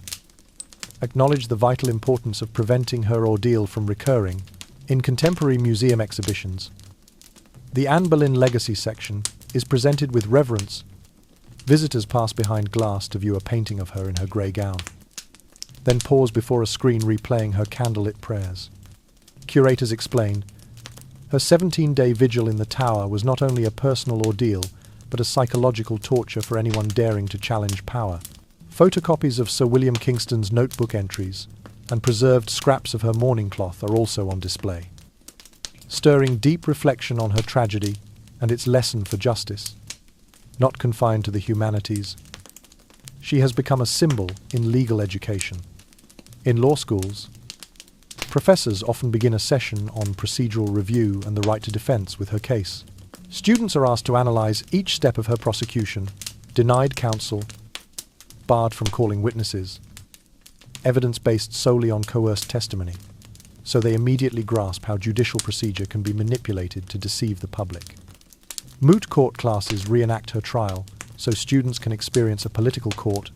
acknowledge the vital importance of preventing her ordeal from recurring. In contemporary museum exhibitions, the Anne Boleyn Legacy section is presented with reverence. Visitors pass behind glass to view a painting of her in her grey gown, then pause before a screen replaying her candlelit prayers. Curators explain, her 17-day vigil in the tower was not only a personal ordeal, but a psychological torture for anyone daring to challenge power. Photocopies of Sir William Kingston's notebook entries and preserved scraps of her mourning cloth are also on display, stirring deep reflection on her tragedy and its lesson for justice. Not confined to the humanities, she has become a symbol in legal education. In law schools, professors often begin a session on procedural review and the right to defense with her case. Students are asked to analyze each step of her prosecution, denied counsel, barred from calling witnesses, evidence based solely on coerced testimony, so they immediately grasp how judicial procedure can be manipulated to deceive the public. Moot court classes reenact her trial, so students can experience a political court,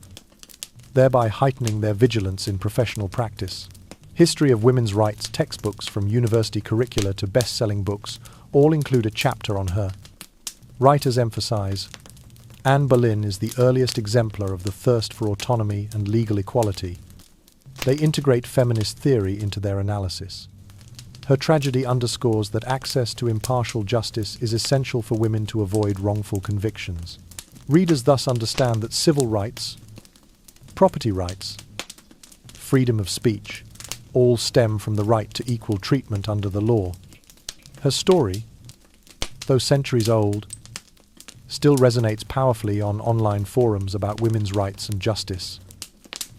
thereby heightening their vigilance in professional practice. History of women's rights textbooks from university curricula to best-selling books all include a chapter on her. Writers emphasize, Anne Boleyn is the earliest exemplar of the thirst for autonomy and legal equality. They integrate feminist theory into their analysis. Her tragedy underscores that access to impartial justice is essential for women to avoid wrongful convictions. Readers thus understand that civil rights, property rights, freedom of speech, all stem from the right to equal treatment under the law. Her story, though centuries old, still resonates powerfully on online forums about women's rights and justice.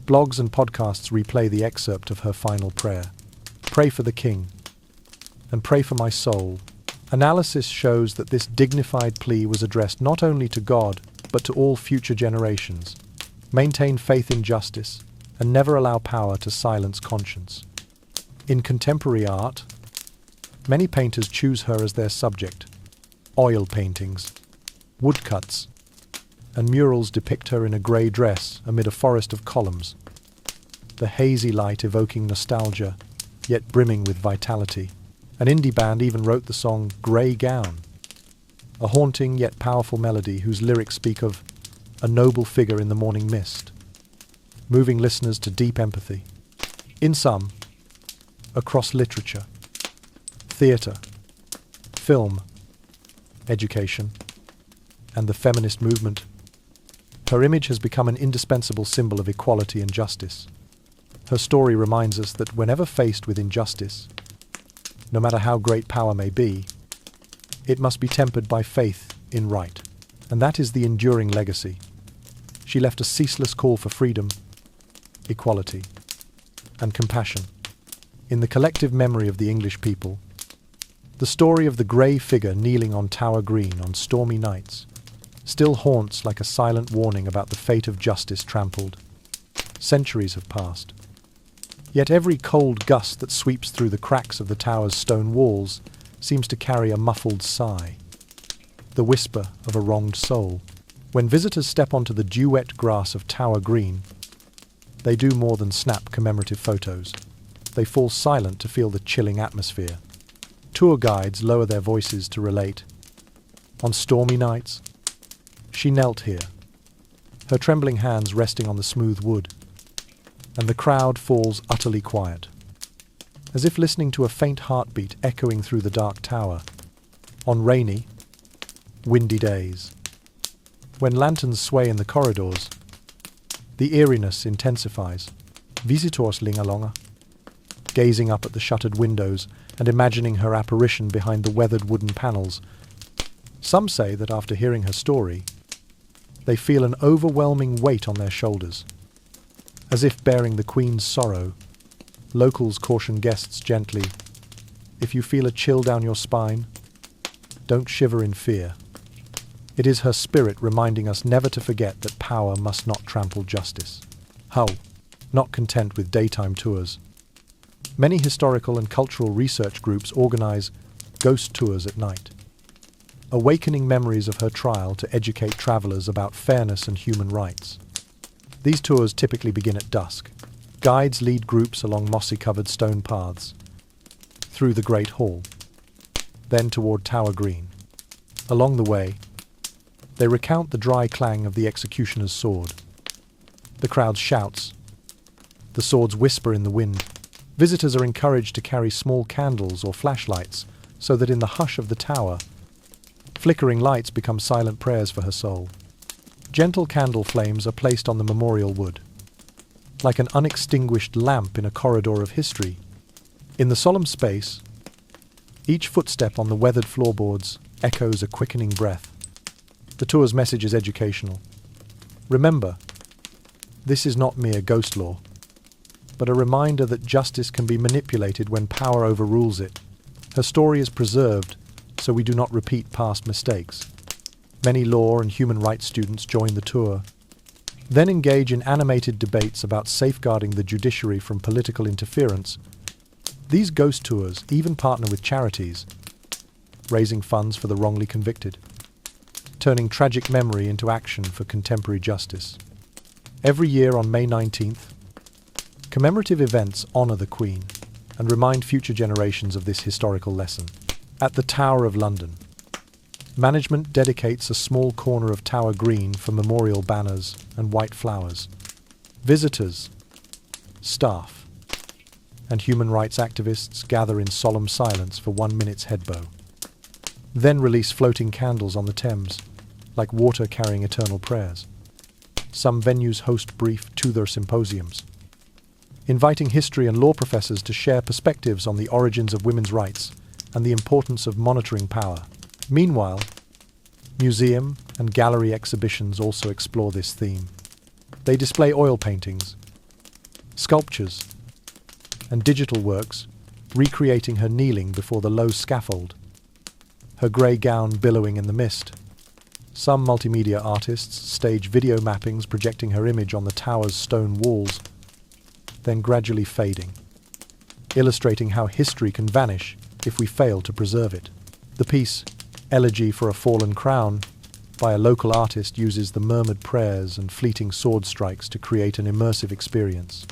Blogs and podcasts replay the excerpt of her final prayer. Pray for the king, and pray for my soul. Analysis shows that this dignified plea was addressed not only to God, but to all future generations. Maintain faith in justice, and never allow power to silence conscience. In contemporary art, many painters choose her as their subject. Oil paintings, woodcuts, and murals depict her in a grey dress amid a forest of columns, the hazy light evoking nostalgia, yet brimming with vitality. An indie band even wrote the song Grey Gown, a haunting yet powerful melody whose lyrics speak of a noble figure in the morning mist, moving listeners to deep empathy. In sum, across literature, theatre, film, education, and the feminist movement, her image has become an indispensable symbol of equality and justice. Her story reminds us that whenever faced with injustice, no matter how great power may be, it must be tempered by faith in right. And that is the enduring legacy. She left a ceaseless call for freedom, equality, and compassion. In the collective memory of the English people, the story of the grey figure kneeling on Tower Green on stormy nights still haunts like a silent warning about the fate of justice trampled. Centuries have passed. Yet every cold gust that sweeps through the cracks of the tower's stone walls seems to carry a muffled sigh, the whisper of a wronged soul. When visitors step onto the dew-wet grass of Tower Green, they do more than snap commemorative photos. They fall silent to feel the chilling atmosphere. Tour guides lower their voices to relate. On stormy nights, she knelt here, her trembling hands resting on the smooth wood, and the crowd falls utterly quiet, as if listening to a faint heartbeat echoing through the dark tower. On rainy, windy days, when lanterns sway in the corridors, the eeriness intensifies. Visitors lingalonga, gazing up at the shuttered windows and imagining her apparition behind the weathered wooden panels. Some say that after hearing her story, they feel an overwhelming weight on their shoulders. As if bearing the Queen's sorrow, locals caution guests gently, if you feel a chill down your spine, don't shiver in fear. It is her spirit reminding us never to forget that power must not trample justice. Hull, not content with daytime tours, many historical and cultural research groups organize ghost tours at night, awakening memories of her trial to educate travelers about fairness and human rights. These tours typically begin at dusk, Guides lead groups along mossy-covered stone paths, through the Great Hall, then toward Tower Green. Along the way, they recount the dry clang of the executioner's sword. The crowd shouts. The swords whisper in the wind. Visitors are encouraged to carry small candles or flashlights so that in the hush of the tower, flickering lights become silent prayers for her soul. Gentle candle flames are placed on the memorial wood, like an unextinguished lamp in a corridor of history. In the solemn space, each footstep on the weathered floorboards echoes a quickening breath. The tour's message is educational. Remember, this is not mere ghost lore, but a reminder that justice can be manipulated when power overrules it. Her story is preserved so we do not repeat past mistakes. Many law and human rights students join the tour, then engage in animated debates about safeguarding the judiciary from political interference. These ghost tours even partner with charities, raising funds for the wrongly convicted, turning tragic memory into action for contemporary justice. Every year on May 19th, commemorative events honor the Queen and remind future generations of this historical lesson. At the Tower of London, management dedicates a small corner of Tower Green for memorial banners and white flowers. Visitors, staff, and human rights activists gather in solemn silence for 1 minute's headbow. Then release floating candles on the Thames, like water carrying eternal prayers. Some venues host brief Tudor symposiums, inviting history and law professors to share perspectives on the origins of women's rights and the importance of monitoring power. Meanwhile, museum and gallery exhibitions also explore this theme. They display oil paintings, sculptures, and digital works, recreating her kneeling before the low scaffold, her grey gown billowing in the mist. Some multimedia artists stage video mappings projecting her image on the tower's stone walls, then gradually fading, illustrating how history can vanish if we fail to preserve it. The piece, Elegy for a Fallen Crown, by a local artist uses the murmured prayers and fleeting sword strikes to create an immersive experience,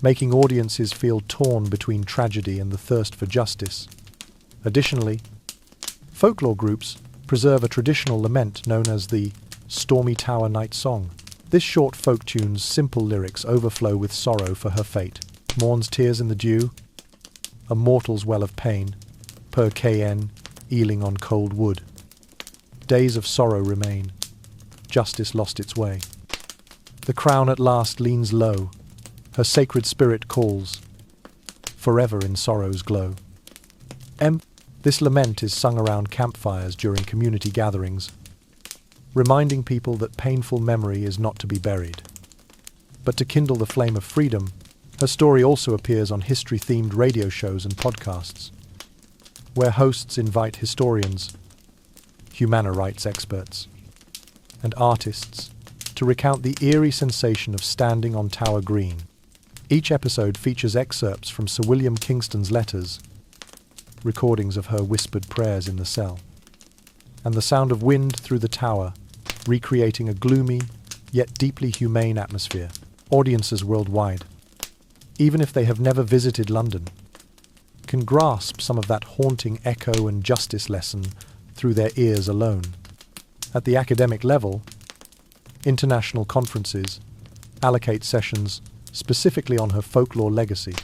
making audiences feel torn between tragedy and the thirst for justice. Additionally, folklore groups preserve a traditional lament known as the Stormy Tower Night Song. This short folk tune's simple lyrics overflow with sorrow for her fate. Morn's tears in the dew, a mortal's well of pain, per kn, eeling on cold wood. Days of sorrow remain, justice lost its way. The crown at last leans low, her sacred spirit calls, forever in sorrow's glow. This lament is sung around campfires during community gatherings, reminding people that painful memory is not to be buried, but to kindle the flame of freedom. Her story also appears on history-themed radio shows and podcasts, where hosts invite historians, human rights experts, and artists to recount the eerie sensation of standing on Tower Green. Each episode features excerpts from Sir William Kingston's letters, recordings of her whispered prayers in the cell, and the sound of wind through the tower, recreating a gloomy yet deeply humane atmosphere. Audiences worldwide, even if they have never visited London, can grasp some of that haunting echo and justice lesson through their ears alone. At the academic level, international conferences allocate sessions specifically on her folklore legacy.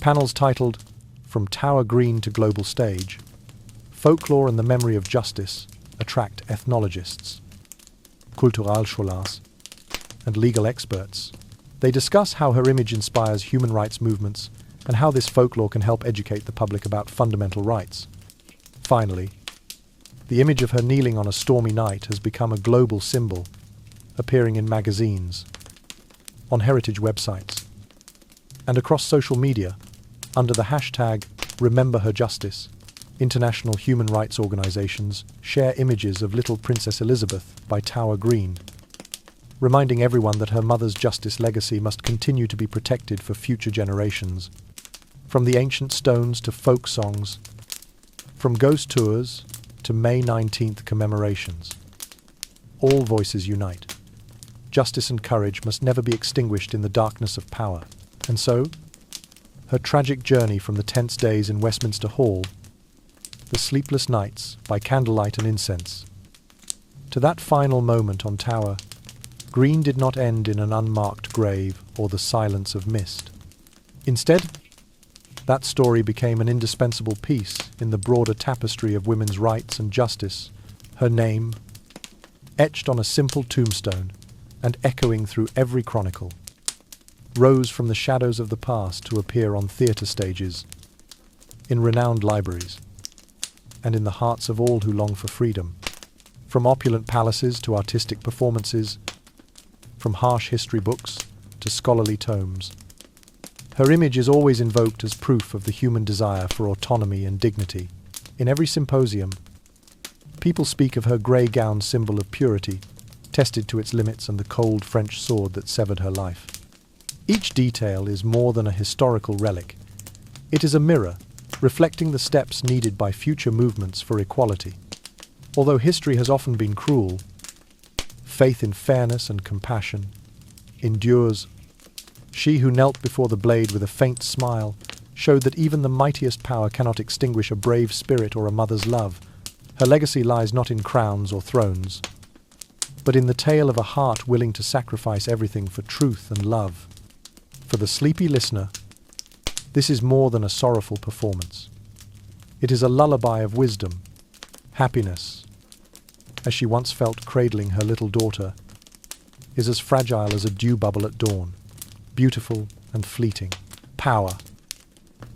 Panels titled From Tower Green to Global Stage, Folklore and the Memory of Justice attract ethnologists, Kulturalscholars, and legal experts. They discuss how her image inspires human rights movements and how this folklore can help educate the public about fundamental rights. Finally, the image of her kneeling on a stormy night has become a global symbol, appearing in magazines, on heritage websites, and across social media under the hashtag #RememberHerJustice. International human rights organizations share images of Little Princess Elizabeth by Tower Green, reminding everyone that her mother's justice legacy must continue to be protected for future generations. From the ancient stones to folk songs, from ghost tours to May 19th commemorations, all voices unite. justice and courage must never be extinguished in the darkness of power. And so, her tragic journey from the tense days in Westminster Hall, the sleepless nights by candlelight and incense, to that final moment on Tower, Green did not end in an unmarked grave or the silence of mist. Instead, that story became an indispensable piece in the broader tapestry of women's rights and justice, her name, etched on a simple tombstone and echoing through every chronicle, rose from the shadows of the past to appear on theatre stages, in renowned libraries, and in the hearts of all who long for freedom. From opulent palaces to artistic performances, from harsh history books to scholarly tomes, her image is always invoked as proof of the human desire for autonomy and dignity. In every symposium, people speak of her grey gown symbol of purity, tested to its limits, and the cold French sword that severed her life. Each detail is more than a historical relic. It is a mirror, reflecting the steps needed by future movements for equality. Although history has often been cruel, faith in fairness and compassion endures. She who knelt before the blade with a faint smile showed that even the mightiest power cannot extinguish a brave spirit or a mother's love. Her legacy lies not in crowns or thrones, but in the tale of a heart willing to sacrifice everything for truth and love. For the sleepy listener, this is more than a sorrowful performance. It is a lullaby of wisdom, happiness, as she once felt cradling her little daughter, is as fragile as a dew bubble at dawn, beautiful and fleeting. Power,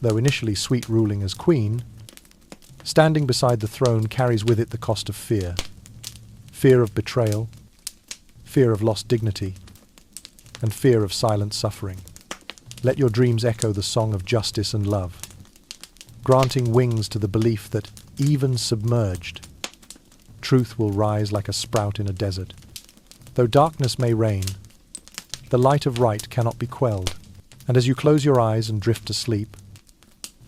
though initially sweet ruling as queen, standing beside the throne carries with it the cost of fear. Fear of betrayal, fear of lost dignity, and fear of silent suffering. Let your dreams echo the song of justice and love, granting wings to the belief that, even submerged, truth will rise like a sprout in a desert. Though darkness may reign, the light of right cannot be quelled, and as you close your eyes and drift to sleep,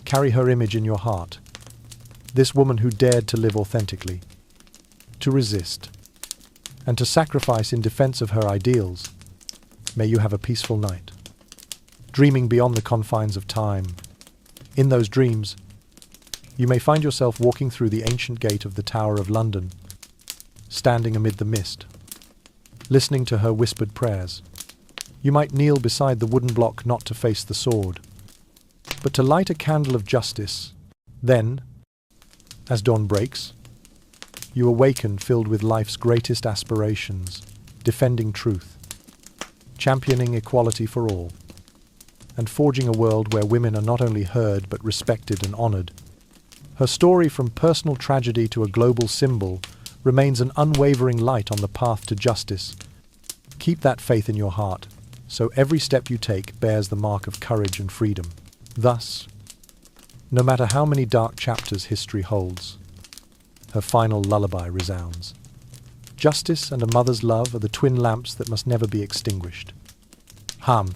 carry her image in your heart, this woman who dared to live authentically, to resist, and to sacrifice in defense of her ideals. May you have a peaceful night, dreaming beyond the confines of time. In those dreams, you may find yourself walking through the ancient gate of the Tower of London, standing amid the mist, listening to her whispered prayers. You might kneel beside the wooden block not to face the sword, but to light a candle of justice. Then, as dawn breaks, you awaken filled with life's greatest aspirations, defending truth, championing equality for all, and forging a world where women are not only heard but respected and honored. Her story, from personal tragedy to a global symbol, remains an unwavering light on the path to justice. Keep that faith in your heart, so every step you take bears the mark of courage and freedom. Thus, no matter how many dark chapters history holds, her final lullaby resounds. Justice and a mother's love are the twin lamps that must never be extinguished. Hum.